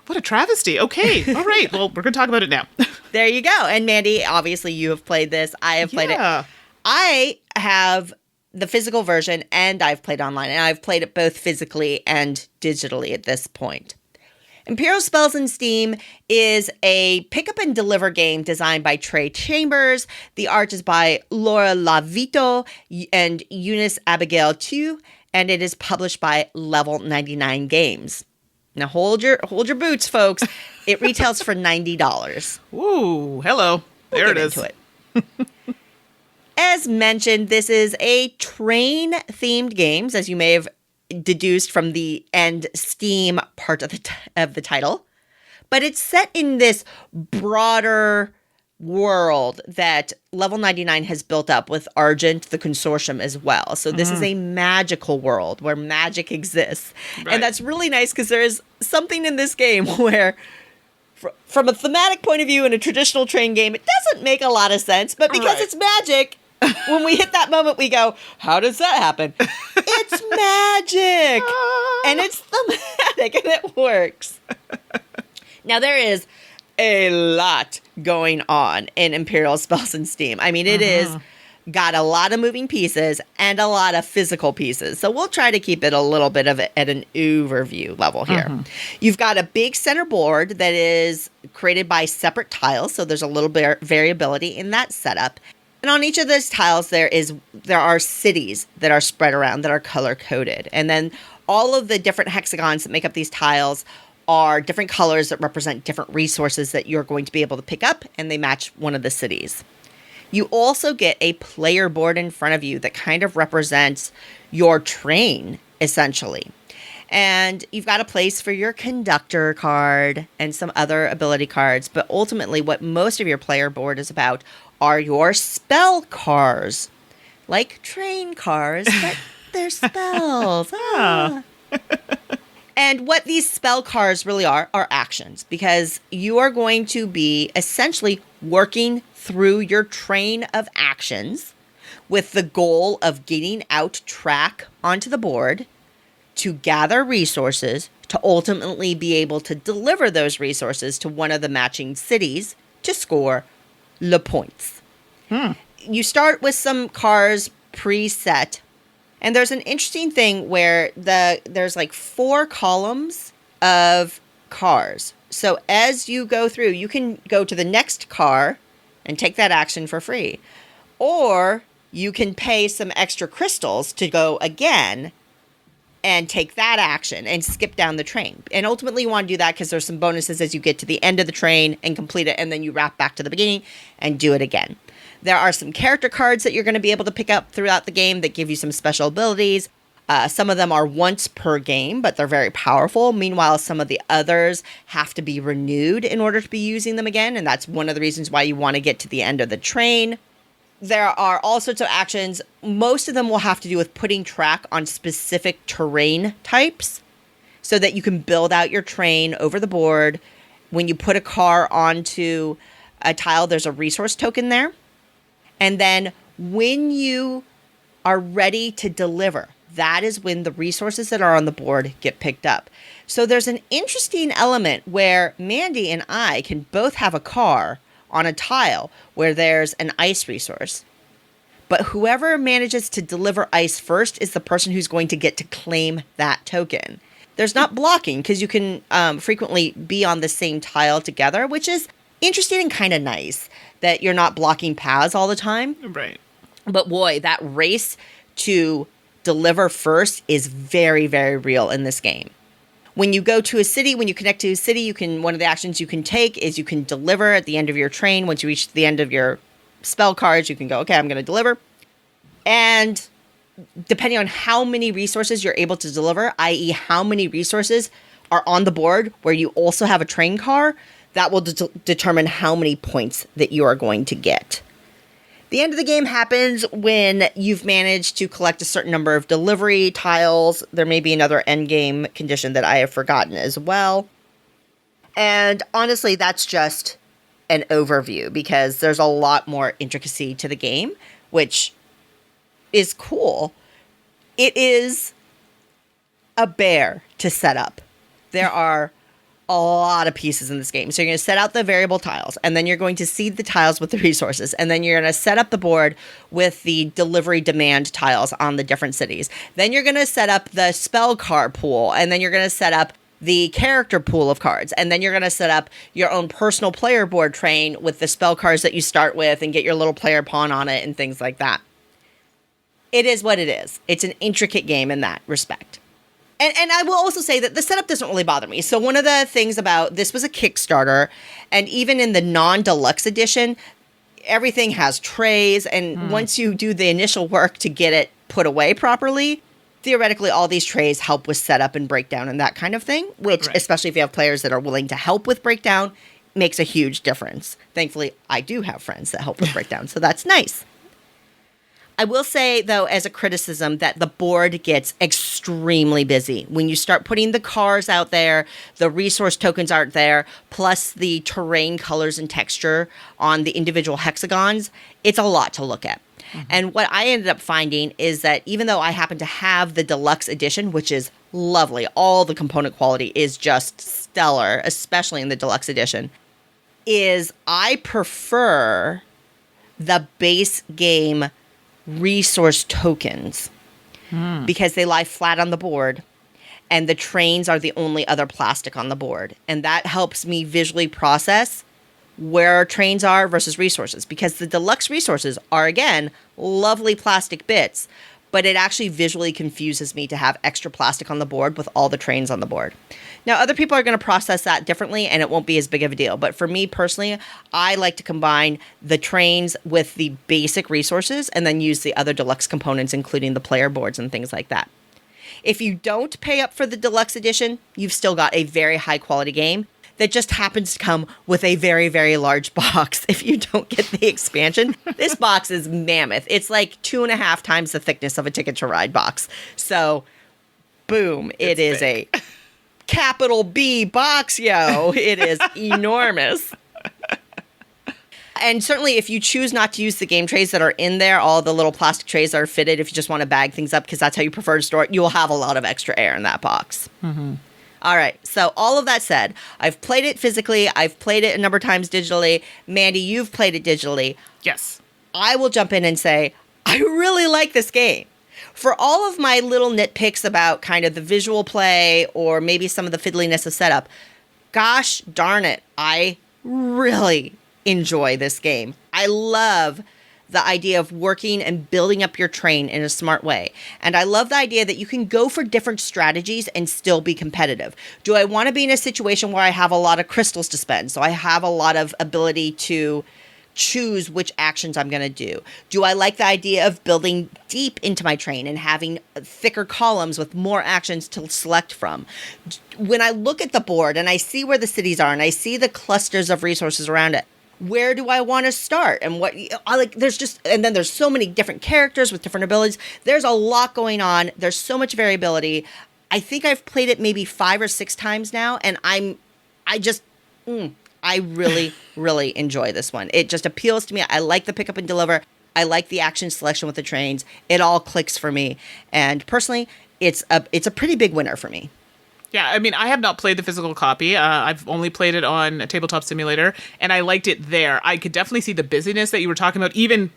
What a travesty. Okay. All right. Well, we're going to talk about it now. There you go. And Mandy, obviously you have played this. I have played it. I have the physical version and I've played online, and I've played it both physically and digitally at this point. Imperial Spells and Steam is a pick up and deliver game designed by Trey Chambers. The art is by Laura Lavito and Eunice Abigail Tu, and it is published by Level 99 Games. Now hold your boots, folks. It retails for $90. Ooh, hello. There it is. Into it. As mentioned, this is a train-themed game, as you may have deduced from the end Steam part of the title, but it's set in this broader world that Level 99 has built up with Argent, the consortium, as well. So this is a magical world where magic exists. Right. And that's really nice, because there is something in this game where, from a thematic point of view in a traditional train game, it doesn't make a lot of sense, but because it's magic, when we hit that moment, we go, how does that happen? It's magic! And it's thematic, and it works. Now, there is a lot going on in Imperial Spells and Steam. I mean, it is got a lot of moving pieces and a lot of physical pieces. So we'll try to keep it a little bit of at an overview level here. You've got a big center board that is created by separate tiles, so there's a little bit of variability in that setup. And on each of those tiles, there are cities that are spread around that are color-coded. And then all of the different hexagons that make up these tiles are different colors that represent different resources that you're going to be able to pick up, and they match one of the cities. You also get a player board in front of you that kind of represents your train, essentially. And you've got a place for your conductor card and some other ability cards. But ultimately, what most of your player board is about are your spell cars. Like train cars, but they're spells. And what these spell cars really are actions, because you are going to be essentially working through your train of actions with the goal of getting out track onto the board to gather resources to ultimately be able to deliver those resources to one of the matching cities to score le points. You start with some cars preset. And there's an interesting thing where there's like 4 columns of cars. So as you go through, you can go to the next car and take that action for free. Or you can pay some extra crystals to go again and take that action and skip down the train. And ultimately you want to do that because there's some bonuses as you get to the end of the train and complete it, and then you wrap back to the beginning and do it again. There are some character cards that you're going to be able to pick up throughout the game that give you some special abilities. Some of them are once per game, but they're very powerful. Meanwhile, some of the others have to be renewed in order to be using them again, and that's one of the reasons why you want to get to the end of the train. There are all sorts of actions. Most of them will have to do with putting track on specific terrain types so that you can build out your train over the board. When you put a car onto a tile, there's a resource token there. And then when you are ready to deliver, that is when the resources that are on the board get picked up. So there's an interesting element where Mandy and I can both have a car on a tile where there's an ice resource. But whoever manages to deliver ice first is the person who's going to get to claim that token. There's not blocking because you can frequently be on the same tile together, which is interesting and kind of nice that you're not blocking paths all the time. Right. But boy, that race to deliver first is very, very real in this game. When you go to a city, when you connect to a city, one of the actions you can take is you can deliver at the end of your train. Once you reach the end of your spell cards, you can go, okay, I'm going to deliver. And depending on how many resources you're able to deliver, i.e. how many resources are on the board where you also have a train car, that will determine how many points that you are going to get. The end of the game happens when you've managed to collect a certain number of delivery tiles. There may be another end game condition that I have forgotten as well. And honestly, that's just an overview because there's a lot more intricacy to the game, which is cool. It is a bear to set up. There are a lot of pieces in this game. So you're going to set out the variable tiles, and then you're going to seed the tiles with the resources, and then you're going to set up the board with the delivery demand tiles on the different cities. Then you're going to set up the spell card pool, and then you're going to set up the character pool of cards, and then you're going to set up your own personal player board train with the spell cards that you start with and get your little player pawn on it and things like that. It is what it is. It's an intricate game in that respect. And I will also say that the setup doesn't really bother me. So one of the things about this was a Kickstarter, and even in the non-deluxe edition, everything has trays. And once you do the initial work to get it put away properly, theoretically, all these trays help with setup and breakdown and that kind of thing, which, especially if you have players that are willing to help with breakdown, makes a huge difference. Thankfully, I do have friends that help with breakdown, so that's nice. I will say, though, as a criticism, that the board gets extremely busy. When you start putting the cars out there, the resource tokens aren't there, plus the terrain colors and texture on the individual hexagons, it's a lot to look at. Mm-hmm. And what I ended up finding is that even though I happen to have the deluxe edition, which is lovely, all the component quality is just stellar, especially in the deluxe edition, is I prefer the base game resource tokens because they lie flat on the board and the trains are the only other plastic on the board. And that helps me visually process where trains are versus resources, because the deluxe resources are, again, lovely plastic bits, but it actually visually confuses me to have extra plastic on the board with all the trains on the board. Now, other people are going to process that differently, and it won't be as big of a deal. But for me personally, I like to combine the trains with the basic resources and then use the other deluxe components, including the player boards and things like that. If you don't pay up for the deluxe edition, you've still got a very high quality game that just happens to come with a very, very large box. If you don't get the expansion, this box is mammoth. It's like 2.5 times the thickness of a Ticket to Ride box. So, boom, it is big. A capital B box, yo. It is enormous. And certainly if you choose not to use the game trays that are in there, all the little plastic trays that are fitted, if you just want to bag things up because that's how you prefer to store it, you will have a lot of extra air in that box. Mm-hmm. All right. So all of that said, I've played it physically. I've played it a number of times digitally. Mandy, you've played it digitally. Yes. I will jump in and say, I really like this game. For all of my little nitpicks about kind of the visual play or maybe some of the fiddliness of setup, gosh darn it, I really enjoy this game. I love the idea of working and building up your train in a smart way. And I love the idea that you can go for different strategies and still be competitive. Do I want to be in a situation where I have a lot of crystals to spend? So I have a lot of ability to choose which actions I'm going to do. Do I like the idea of building deep into my train and having thicker columns with more actions to select from? When I look at the board and I see where the cities are and I see the clusters of resources around it, where do I want to start? And what I like, and then there's so many different characters with different abilities. There's a lot going on. There's so much variability. I think I've played it maybe 5 or 6 times now, and I really, really enjoy this one. It just appeals to me. I like the pick up and deliver. I like the action selection with the trains. It all clicks for me. And personally, it's a pretty big winner for me. Yeah, I mean, I have not played the physical copy. I've only played it on a Tabletop Simulator, and I liked it there. I could definitely see the busyness that you were talking about. Even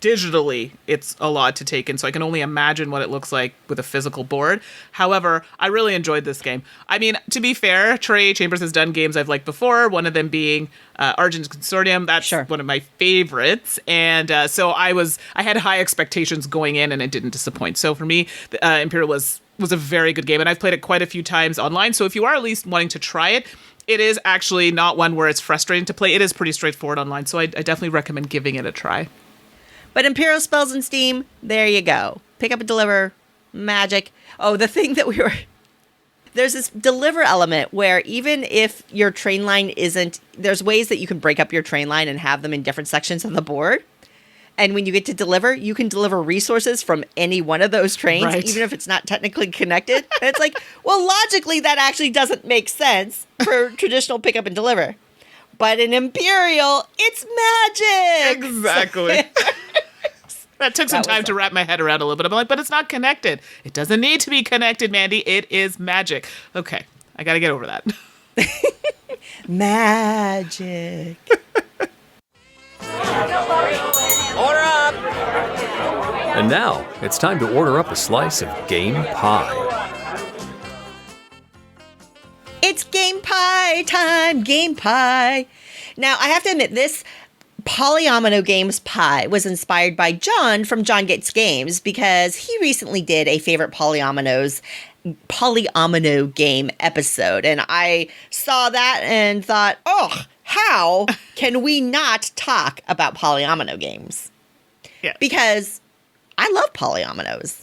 digitally, it's a lot to take in, so I can only imagine what it looks like with a physical board. However, I really enjoyed this game. I mean, to be fair, Trey Chambers has done games I've liked before, one of them being Argent Consortium. That's one of my favorites. And so I had high expectations going in, and it didn't disappoint. So for me, Imperial was a very good game, and I've played it quite a few times online. So if you are at least wanting to try it, it is actually not one where it's frustrating to play. It is pretty straightforward online, so I definitely recommend giving it a try. But Imperial Spells and Steam, there you go. Pick up and deliver, magic. Oh, the thing that there's this deliver element where even if your train line there's ways that you can break up your train line and have them in different sections of the board. And when you get to deliver, you can deliver resources from any one of those trains, even if it's not technically connected. And it's like, well, logically, that actually doesn't make sense for traditional pick up and deliver. But in Imperial, it's magic! Exactly. That took some time to wrap my head around a little bit. I'm like, but it's not connected. It doesn't need to be connected, Mandy. It is magic. Okay, I got to get over that. Magic. Order up! And now, it's time to order up a slice of game pie. It's game pie time, game pie. Now, I have to admit, this Polyomino Games pie was inspired by John from John Gets Games because he recently did a favorite Polyomino game episode. And I saw that and thought, oh, how can we not talk about Polyomino games? Yeah. Because I love polyominoes.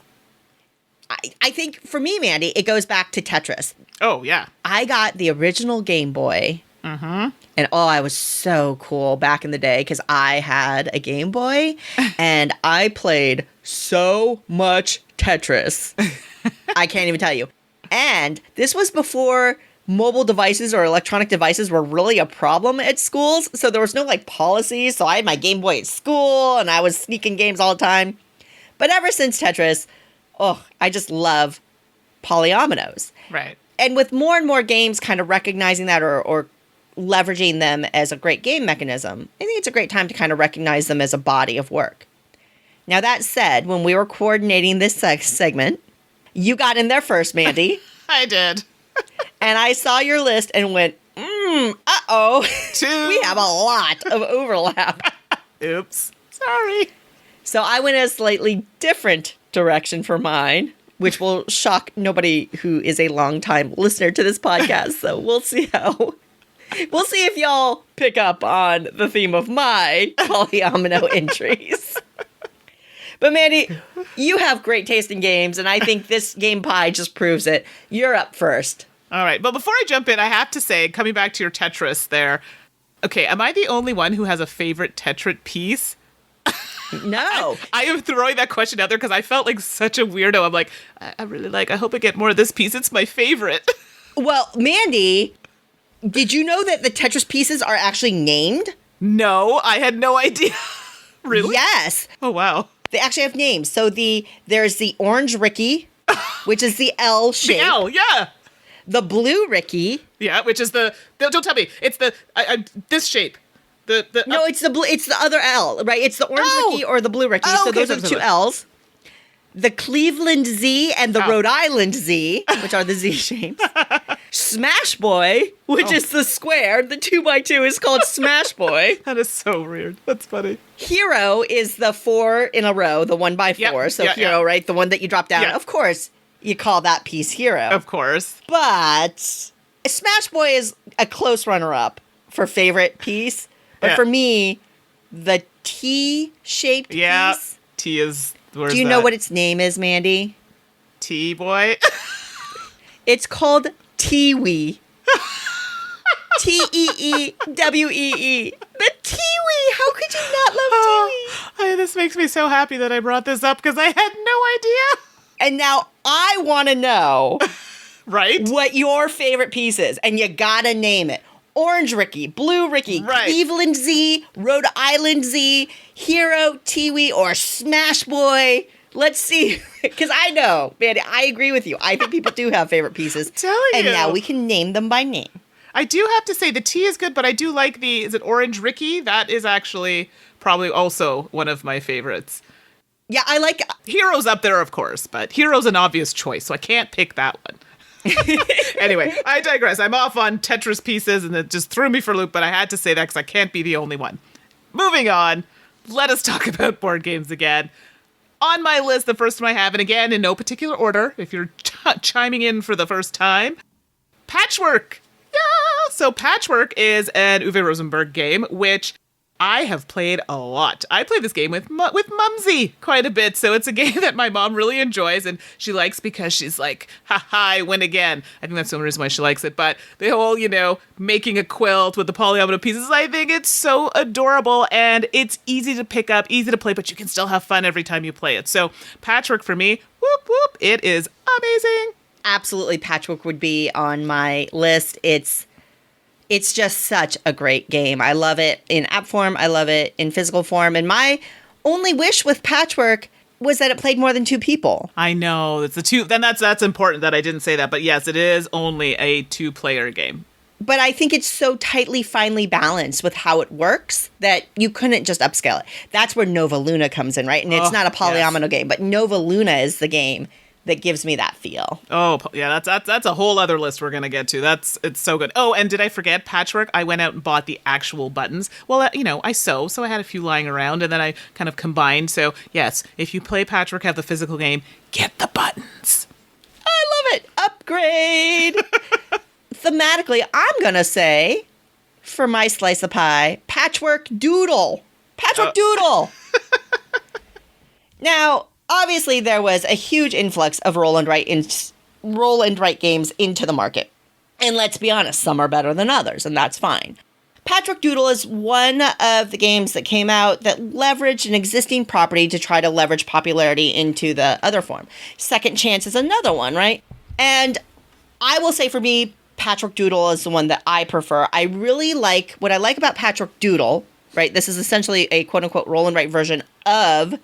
I think for me, Mandy, it goes back to Tetris. Oh, yeah. I got the original Game Boy. Mm-hmm. And I was so cool back in the day because I had a Game Boy and I played so much Tetris. I can't even tell you. And this was before mobile devices or electronic devices were really a problem at schools. So there was no policies. So I had my Game Boy at school and I was sneaking games all the time. But ever since Tetris, I just love polyominoes. Right. And with more and more games kind of recognizing that or leveraging them as a great game mechanism, I think it's a great time to kind of recognize them as a body of work. Now, that said, when we were coordinating this segment, you got in there first, Mandy. I did. And I saw your list and went, uh-oh. We have a lot of overlap. Oops. Sorry. So I went a slightly different direction for mine, which will shock nobody who is a longtime listener to this podcast. So we'll see if y'all pick up on the theme of my polyomino entries. But Mandy, you have great taste in games, and I think this game pie just proves it. You're up first. All right. But before I jump in, I have to say, coming back to your Tetris there, okay, am I the only one who has a favorite Tetris piece? No. I am throwing that question out there because I felt like such a weirdo. I'm like, I hope I get more of this piece. It's my favorite. Well, Mandy, did you know that the Tetris pieces are actually named? No, I had no idea. Really? Yes. Oh, wow. They actually have names. So there's the orange Ricky, which is the L shape. The L, yeah. The blue Ricky. Yeah, which is don't tell me. It's this shape. No, it's the other L, right? It's the orange Ricky or the blue Ricky. So okay, those are the two L's. The Cleveland Z and the Rhode Island Z, which are the Z shapes. Smash Boy, which is the square. The 2x2 is called Smash Boy. That is so weird. That's funny. Hero is the 4 in a row, the 1x4. Yep. So Hero, right? The one that you drop down. Yeah. Of course, you call that piece Hero. Of course. But Smash Boy is a close runner-up for favorite piece. But for me, the T-shaped piece. T is... Do you know what its name is, Mandy? T-boy? It's called Teewee. Teewee. The This makes me so happy that I brought this up because I had no idea. And now I want to know Right? what your favorite piece is, and you gotta name it. Orange Ricky, Blue Ricky, Right. Cleveland Z, Rhode Island Z, Hero, Tiwi, or Smash Boy. Let's see, because I know, man, I agree with you. I think people do have favorite pieces. Telling and you. now we can name them by name. I do have to say the tea is good, but I do like is it Orange Ricky? That is actually probably also one of my favorites. Yeah, I like. Hero's up there, of course, but Hero's an obvious choice, so I can't pick that one. Anyway, I digress. I'm off on Tetris pieces, and it just threw me for a loop, but I had to say that because I can't be the only one. Moving on, let us talk about board games again. On my list, the first one I have, and again, in no particular order, if you're chiming in for the first time, Patchwork. Yeah! So Patchwork is an Uwe Rosenberg game, which I have played a lot. I play this game with Mumsy quite a bit, so it's a game that my mom really enjoys, and she likes because she's like, ha-ha, I win again. I think that's the only reason why she likes it, but the whole, making a quilt with the polyomino pieces, I think it's so adorable, and it's easy to pick up, easy to play, but you can still have fun every time you play it. So Patchwork for me, whoop, whoop, it is amazing. Absolutely, Patchwork would be on my list. It's just such a great game. I love it in app form. I love it in physical form. And my only wish with Patchwork was that it played more than two people. I know. It's the two. Then that's important that I didn't say that. But yes, it is only a 2-player game. But I think it's so tightly, finely balanced with how it works that you couldn't just upscale it. That's where Nova Luna comes in, right? And it's not a polyomino game, but Nova Luna is the game that gives me that feel. Oh, yeah, that's a whole other list we're going to get to. It's so good. Oh, and did I forget Patchwork? I went out and bought the actual buttons. Well, I sew, so I had a few lying around, and then I kind of combined. So, yes, if you play Patchwork, have the physical game, get the buttons. I love it. Upgrade. Thematically, I'm going to say, for my slice of pie, Patchwork Doodle. Patchwork Doodle. Now, obviously, there was a huge influx of roll and write games into the market. And let's be honest, some are better than others, and that's fine. Patchwork Doodle is one of the games that came out that leveraged an existing property to try to leverage popularity into the other form. Second Chance is another one, right? And I will say for me, Patchwork Doodle is the one that I prefer. I really like, what I like about Patchwork Doodle, right? This is essentially a quote-unquote roll and write version of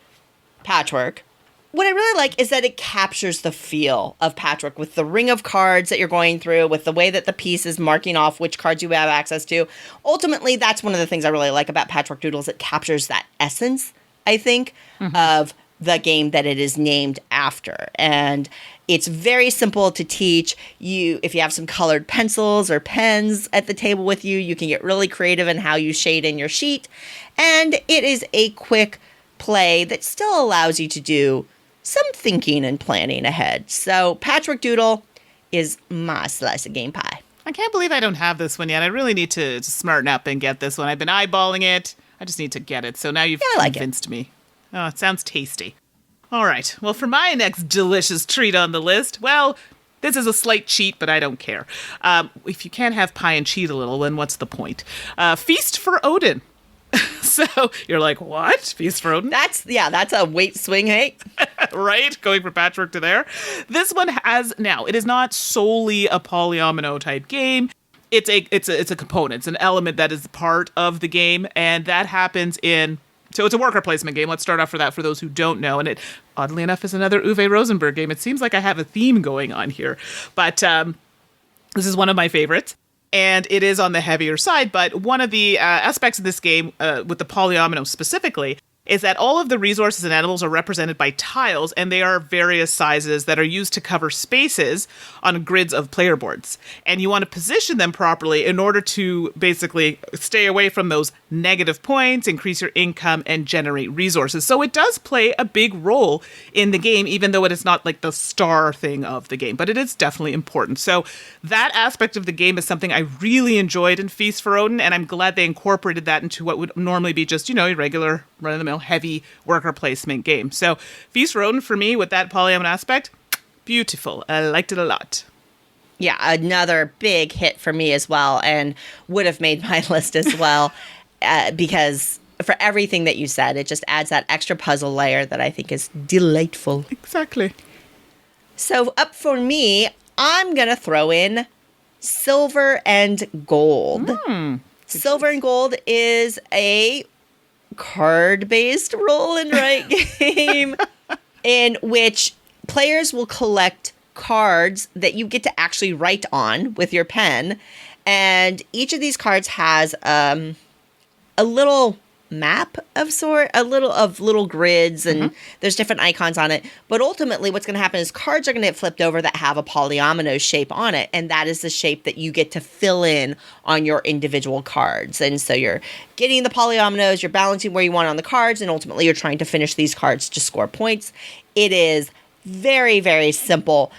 Patchwork. What I really like is that it captures the feel of Patchwork with the ring of cards that you're going through, with the way that the piece is marking off which cards you have access to. Ultimately, that's one of the things I really like about Patchwork Doodles. It captures that essence, I think, of the game that it is named after. And it's very simple to teach. If you have some colored pencils or pens at the table with you, you can get really creative in how you shade in your sheet. And it is a quick play that still allows you to do some thinking and planning ahead. So Patchwork Doodle is my slice of game pie. I can't believe I don't have this one yet. I really need to smarten up and get this one. I've been eyeballing it. I just need to get it. So now you've convinced me. Oh, it sounds tasty. All right. Well, for my next delicious treat on the list, well, this is a slight cheat, but I don't care. If you can't have pie and cheat a little, then what's the point? Feast for Odin. So you're like, what? Feast for Odin? That's a weight swing, hey? Right? Going from Patchwork to there. This one it is not solely a polyomino type game. It's a component. It's an element that is part of the game, and that happens so it's a worker placement game. Let's start off for that for those who don't know. And it, oddly enough, is another Uwe Rosenberg game. It seems like I have a theme going on here. But this is one of my favorites. And it is on the heavier side, but one of the aspects of this game, with the polyomino specifically, is that all of the resources and animals are represented by tiles, and they are various sizes that are used to cover spaces on grids of player boards. And you want to position them properly in order to basically stay away from those negative points, increase your income, and generate resources. So it does play a big role in the game, even though it is not like the star thing of the game, but it is definitely important. So that aspect of the game is something I really enjoyed in Feast for Odin, and I'm glad they incorporated that into what would normally be just, a regular run-of-the-mill heavy worker placement game. So Feast for Odin for me with that polyomino aspect, beautiful. I liked it a lot. Yeah, another big hit for me as well, and would have made my list as well because for everything that you said. It just adds that extra puzzle layer that I think is delightful. Exactly. So up for me, I'm going to throw in Silver and Gold. Silver and Gold is a card-based roll and write game in which players will collect cards that you get to actually write on with your pen. And each of these cards has a little map of little grids, and there's different icons on it. But ultimately what's going to happen is cards are going to get flipped over that have a polyomino shape on it, and that is the shape that you get to fill in on your individual cards. And so you're getting the polyominoes, you're balancing where you want on the cards, and ultimately you're trying to finish these cards to score points. It is very, very simple,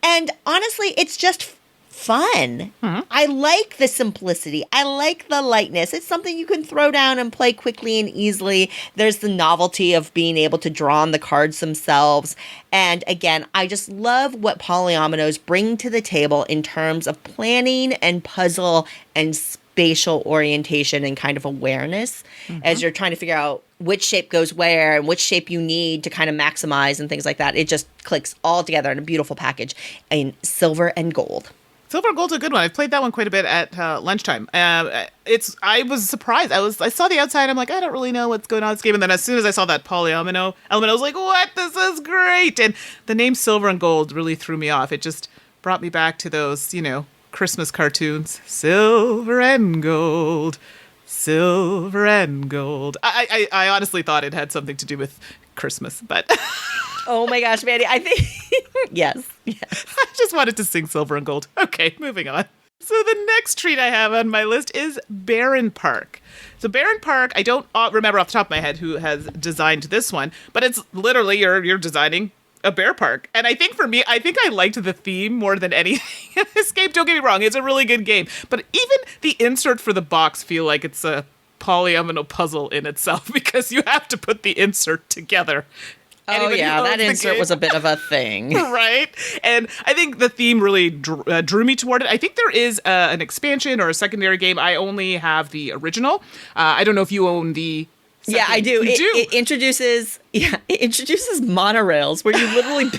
and honestly it's just fun. I like the simplicity. I like the lightness. It's something you can throw down and play quickly and easily. There's the novelty of being able to draw on the cards themselves. And again, I just love what polyominoes bring to the table in terms of planning and puzzle and spatial orientation and kind of awareness as you're trying to figure out which shape goes where and which shape you need to kind of maximize and things like that. It just clicks all together in a beautiful package in Silver and Gold. Silver and Gold's a good one. I've played that one quite a bit at lunchtime. I was surprised. I saw the outside. I'm like, I don't really know what's going on in this game. And then as soon as I saw that polyomino element, I was like, what? This is great. And the name Silver and Gold really threw me off. It just brought me back to those, Christmas cartoons. Silver and gold. Silver and gold. I honestly thought it had something to do with Christmas, but... Oh my gosh, Mandy, I think... Yes. I just wanted to sing Silver and Gold. Okay, moving on. So the next treat I have on my list is Baron Park. So Baron Park, I don't remember off the top of my head who has designed this one, but it's literally you're designing a bear park. And I think for me, I liked the theme more than anything in this game. Don't get me wrong, it's a really good game. But even the insert for the box feel like it's a polyomino puzzle in itself because you have to put the insert together. Anybody that insert was a bit of a thing. Right? And I think the theme really drew me toward it. I think there is an expansion or a secondary game. I only have the original. I don't know if you own the second. Yeah, I do. It introduces monorails where you literally...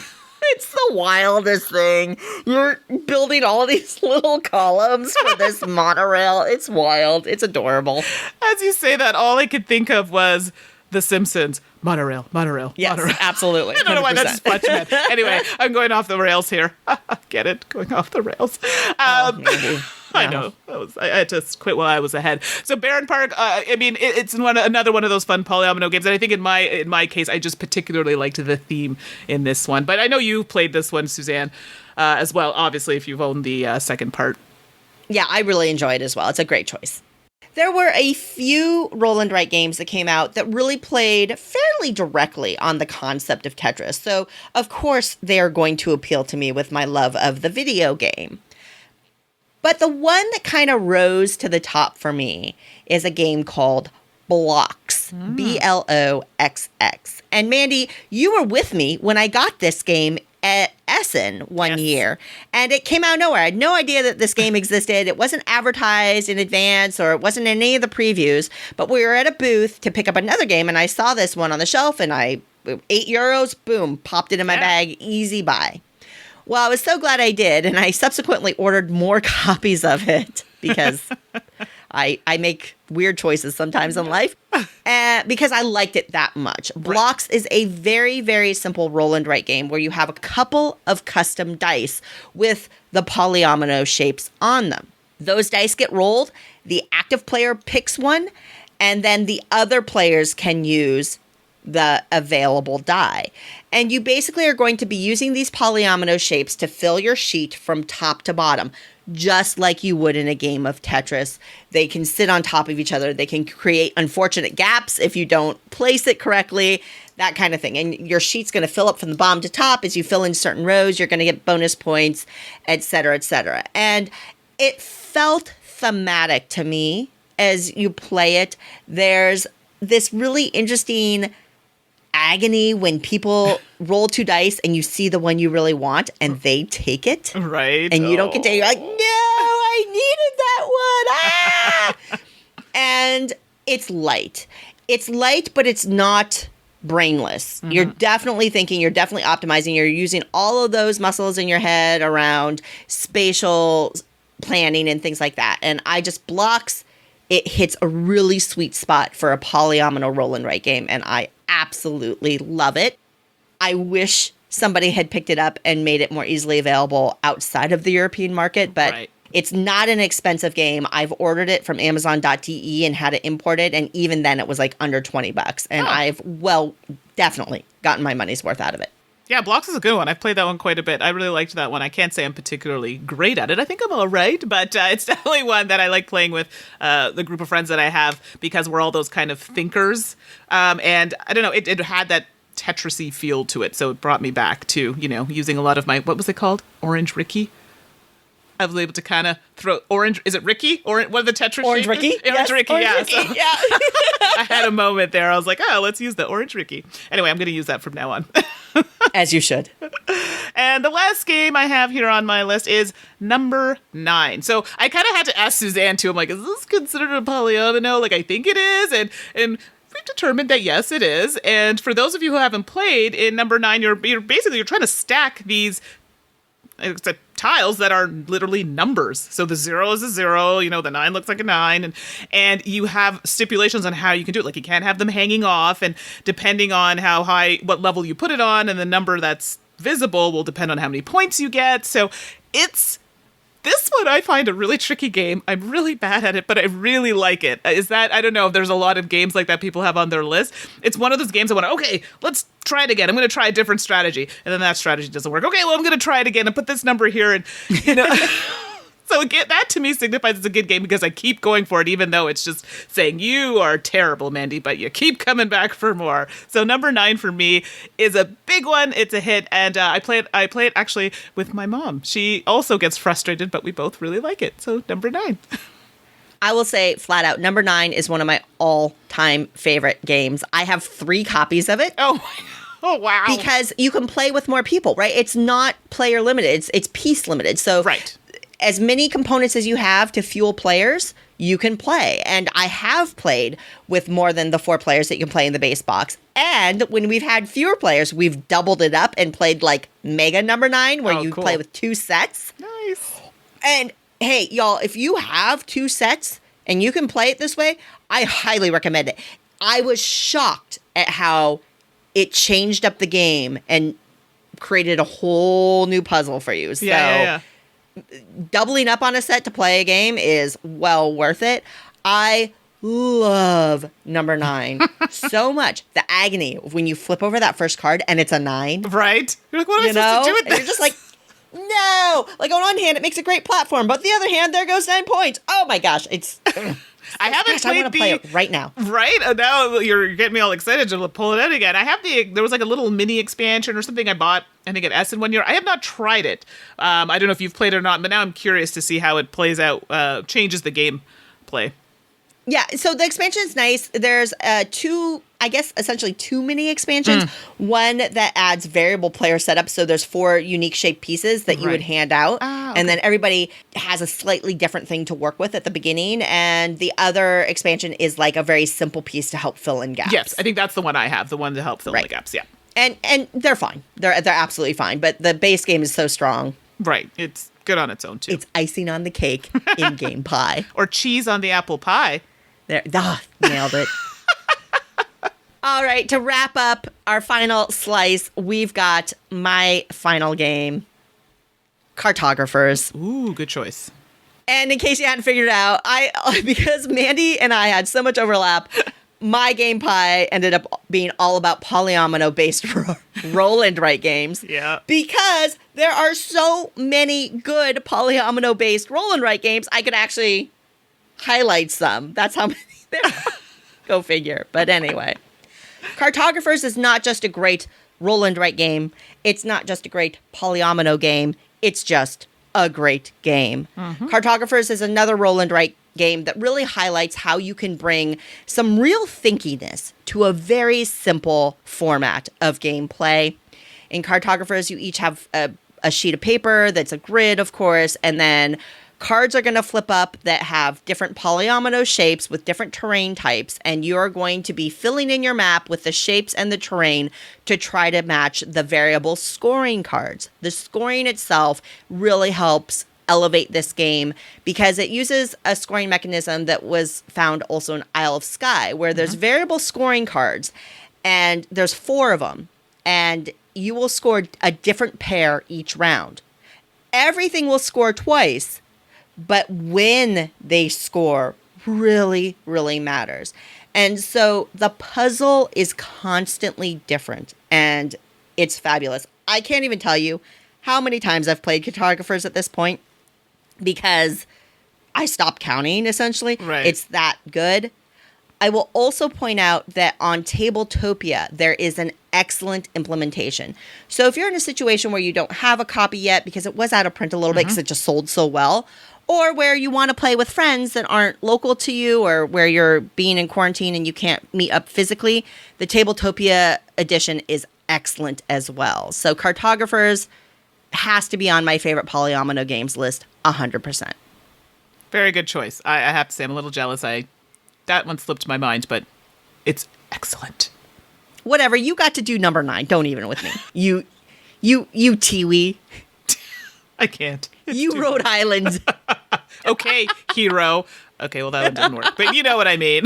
It's the wildest thing. You're building all these little columns for this monorail. It's wild. It's adorable. As you say that, all I could think of was The Simpsons. Monorail. Yes, monorail. Absolutely. 100%. I don't know why that's much meant. Anyway, I'm going off the rails here. Get it? Going off the rails. I know. I had to quit while I was ahead. So Baron Park, it's another one of those fun polyomino games. And I think in my case, I just particularly liked the theme in this one. But I know you played this one, Suzanne, as well, obviously, if you've owned the second part. Yeah, I really enjoy it as well. It's a great choice. There were a few roll and write games that came out that really played fairly directly on the concept of Tetris. So, of course, they are going to appeal to me with my love of the video game. But the one that kind of rose to the top for me is a game called Bloxx, Bloxx. And Mandy, you were with me when I got this game at Essen one year, and it came out of nowhere. I had no idea that this game existed. It wasn't advertised in advance, or it wasn't in any of the previews, but we were at a booth to pick up another game, and I saw this one on the shelf, and €8, boom, popped it in my bag, easy buy. Well, I was so glad I did, and I subsequently ordered more copies of it because I make weird choices sometimes in life because I liked it that much. Bloxx is a very, very simple roll and write game where you have a couple of custom dice with the polyomino shapes on them. Those dice get rolled, the active player picks one, and then the other players can use the available die. And you basically are going to be using these polyomino shapes to fill your sheet from top to bottom, just like you would in a game of Tetris. They can sit on top of each other. They can create unfortunate gaps if you don't place it correctly, that kind of thing. And your sheet's going to fill up from the bottom to top. As you fill in certain rows, you're going to get bonus points, et cetera, et cetera. And it felt thematic to me as you play it. There's this really interesting agony when people roll two dice and you see the one you really want and they take it. Right. And you don't get to, you're like, no, I needed that one. Ah! And it's light. It's light, but it's not brainless. You're definitely thinking, you're definitely optimizing, you're using all of those muscles in your head around spatial planning and things like that. And blocks, it hits a really sweet spot for a polyomino roll and write game, and I absolutely love it. I wish somebody had picked it up and made it more easily available outside of the European market, but it's not an expensive game. I've ordered it from Amazon.de and had it imported, and even then it was like under $20. And I've, definitely gotten my money's worth out of it. Yeah, Blocks is a good one. I've played that one quite a bit. I really liked that one. I can't say I'm particularly great at it. I think I'm all right, but it's definitely one that I like playing with the group of friends that I have because we're all those kind of thinkers. And I don't know, it had that Tetris-y feel to it, so it brought me back to, using a lot of my, what was it called? Orange Ricky? I was able to kind of throw orange. Is it Ricky? Or what are the Tetris? Orange Ricky? Orange Ricky, Orange yeah. Ricky, So yeah. I had a moment there. I was like, let's use the Orange Ricky. Anyway, I'm going to use that from now on. As you should. And the last game I have here on my list is number 9. So I kind of had to ask Suzanne too. I'm like, is this considered a polyomino? Like, I think it is. And we've determined that yes, it is. And for those of you who haven't played, in number 9, you're trying to stack these tiles that are literally numbers. So the 0 is a 0, the 9 looks like a 9, and you have stipulations on how you can do it. Like, you can't have them hanging off, and depending on how high, what level you put it on, and the number that's visible will depend on how many points you get. So this one I find a really tricky game. I'm really bad at it, but I really like it. I don't know if there's a lot of games like that people have on their list. It's one of those games I want to, okay, let's try it again. I'm going to try a different strategy. And then that strategy doesn't work. Okay, well, I'm going to try it again and put this number here. And, so that to me signifies it's a good game because I keep going for it, even though it's just saying, you are terrible, Mandy, but you keep coming back for more. So number 9 for me is a big one. It's a hit. And I play it actually with my mom. She also gets frustrated, but we both really like it. So number 9. I will say flat out, number 9 is one of my all-time favorite games. I have 3 copies of it. Oh, wow. Because you can play with more people, right? It's not player limited. It's piece limited. So as many components as you have to fuel players, you can play. And I have played with more than the 4 players that you can play in the base box. And when we've had fewer players, we've doubled it up and played like Mega number 9, where you play with 2 sets. Nice. And hey, y'all, if you have 2 sets and you can play it this way, I highly recommend it. I was shocked at how it changed up the game and created a whole new puzzle for you. So doubling up on a set to play a game is well worth it. I love number 9 so much. The agony of when you flip over that first card and it's a 9. Right. You're like, what am I supposed to do with this? And you're just like, no. Like, on one hand, it makes a great platform, but the other hand, there goes 9 points. Oh my gosh, it's... I haven't played I want to play it right now. Right? Now you're getting me all excited to pull it out again. There was like a little mini expansion or something I bought, I think, at Essen one year. I have not tried it. I don't know if you've played it or not, but now I'm curious to see how it plays out, changes the game play. Yeah, so the expansion is nice. There's essentially 2 mini expansions. One that adds variable player setup. So there's 4 unique shaped pieces that you would hand out. Okay. And then everybody has a slightly different thing to work with at the beginning. And the other expansion is like a very simple piece to help fill in gaps. Yes, I think that's the one I have, the one to help fill in the gaps, yeah. And they're fine. They're absolutely fine. But the base game is so strong. Right, it's good on its own, too. It's icing on the cake in-game pie. Or cheese on the apple pie. There, nailed it. All right, to wrap up our final slice, we've got my final game, Cartographers. Ooh, good choice. And in case you hadn't figured it out, because Mandy and I had so much overlap, my game pie ended up being all about polyomino-based roll and write games. Yeah. Because there are so many good polyomino-based roll and write games, I could actually highlight some. That's how many there are. Go figure. But anyway, Cartographers is not just a great roll and write game. It's not just a great polyomino game. It's just a great game. Cartographers is another roll and write game that really highlights how you can bring some real thinkiness to a very simple format of gameplay. In Cartographers, you each have a sheet of paper that's a grid, of course, and then cards are going to flip up that have different polyomino shapes with different terrain types, and you're going to be filling in your map with the shapes and the terrain to try to match the variable scoring cards. The scoring itself really helps elevate this game because it uses a scoring mechanism that was found also in Isle of Skye, where there's variable scoring cards, and there's 4 of them, and you will score a different pair each round. Everything will score twice, but when they score really, really matters. And so the puzzle is constantly different, and it's fabulous. I can't even tell you how many times I've played cartographers at this point because I stopped counting, essentially. Right. It's that good. I will also point out that on Tabletopia, there is an excellent implementation. So if you're in a situation where you don't have a copy yet because it was out of print a little bit because it just sold so well, or where you want to play with friends that aren't local to you, or where you're being in quarantine and you can't meet up physically, the Tabletopia edition is excellent as well. So Cartographers has to be on my favorite Polyomino games list, 100%. Very good choice. I have to say, I'm a little jealous. That one slipped my mind, but it's excellent. Whatever, you got to do number 9. Don't even with me. You Tiwi. I can't. You Rhode Island. Okay, hero. Okay, well, that one didn't work. But you know what I mean.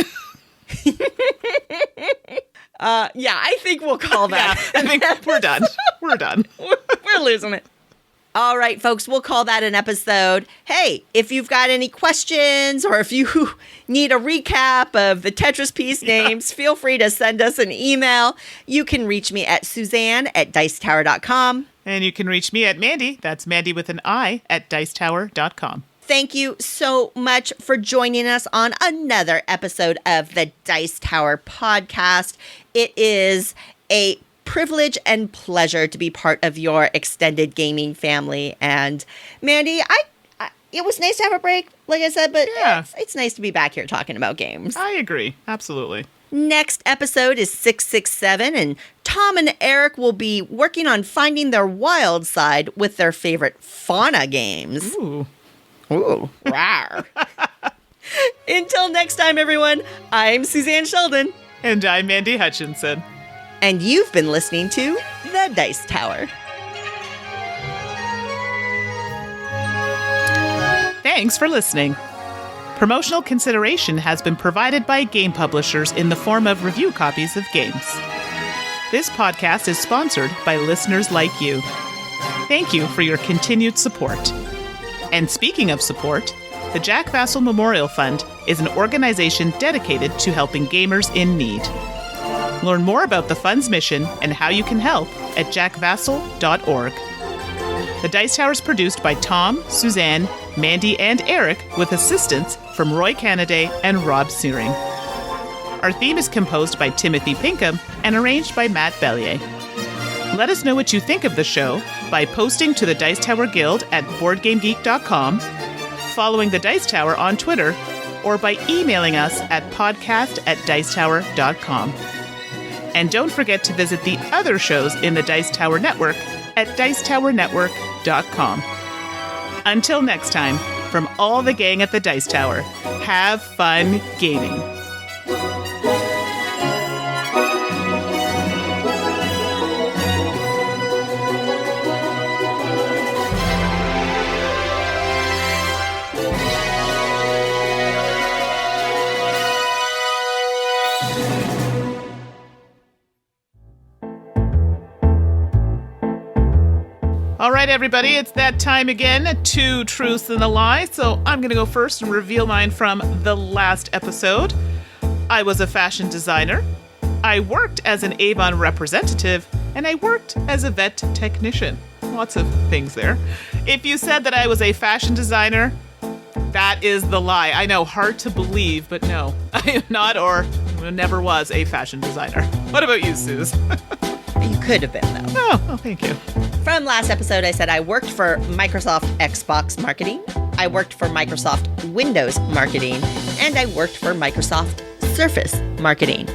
Yeah, I think we'll call that. Yeah, I think we're done. We're done. We're losing it. All right, folks, we'll call that an episode. Hey, if you've got any questions or if you need a recap of the Tetris piece names, feel free to send us an email. You can reach me at Suzanne@dicetower.com. And you can reach me at Mandy, that's Mandy with an I, at dicetower.com. Thank you so much for joining us on another episode of the Dice Tower podcast. It is a privilege and pleasure to be part of your extended gaming family. And Mandy, it was nice to have a break, like I said, but yeah, it's nice to be back here talking about games. I agree. Absolutely. Next episode is 667, and Tom and Eric will be working on finding their wild side with their favorite fauna games. Ooh. Ooh. Rawr. Until next time, everyone, I'm Suzanne Sheldon. And I'm Mandy Hutchinson. And you've been listening to The Dice Tower. Thanks for listening. Promotional consideration has been provided by game publishers in the form of review copies of games. This podcast is sponsored by listeners like you. Thank you for your continued support. And speaking of support, the Jack Vassal Memorial Fund is an organization dedicated to helping gamers in need. Learn more about the fund's mission and how you can help at jackvassal.org. The Dice Tower is produced by Tom, Suzanne, Mandy, and Eric with assistance from Roy Canaday and Rob Searing. Our theme is composed by Timothy Pinkham and arranged by Matt Bellier. Let us know what you think of the show by posting to the Dice Tower Guild at BoardGameGeek.com, following the Dice Tower on Twitter, or by emailing us at podcast@dicetower.com. And don't forget to visit the other shows in the Dice Tower Network at dicetowernetwork.com. Until next time, from all the gang at the Dice Tower, have fun gaming. All right, everybody, it's that time again, 2 truths and a lie. So I'm going to go first and reveal mine from the last episode. I was a fashion designer. I worked as an Avon representative, and I worked as a vet technician. Lots of things there. If you said that I was a fashion designer, that is the lie. I know, hard to believe, but no, I am not or never was a fashion designer. What about you, Suze? You could have been, though. Oh, thank you. From last episode, I said I worked for Microsoft Xbox marketing, I worked for Microsoft Windows marketing, and I worked for Microsoft Surface marketing.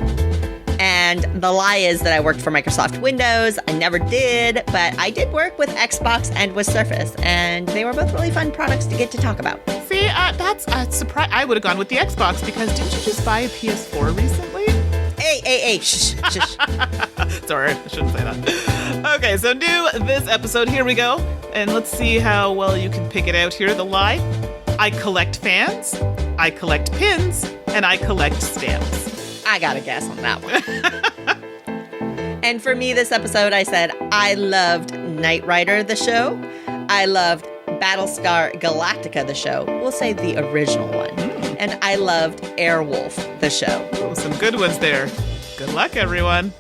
And And the lie is that I worked for Microsoft Windows. I never did, but I did work with Xbox and with Surface, and they were both really fun products to get to talk about. See, that's a surprise. I would have gone with the Xbox because didn't you just buy a PS4 recently? Hey, shh. Sorry, I shouldn't say that. Okay, so new this episode. Here we go. And let's see how well you can pick it out here. The lie. I collect fans, I collect pins, and I collect stamps. I got a guess on that one. And for me this episode, I said I loved Knight Rider, the show. I loved Battlestar Galactica, the show. We'll say the original one. And I loved Airwolf, the show. Oh, some good ones there. Good luck, everyone.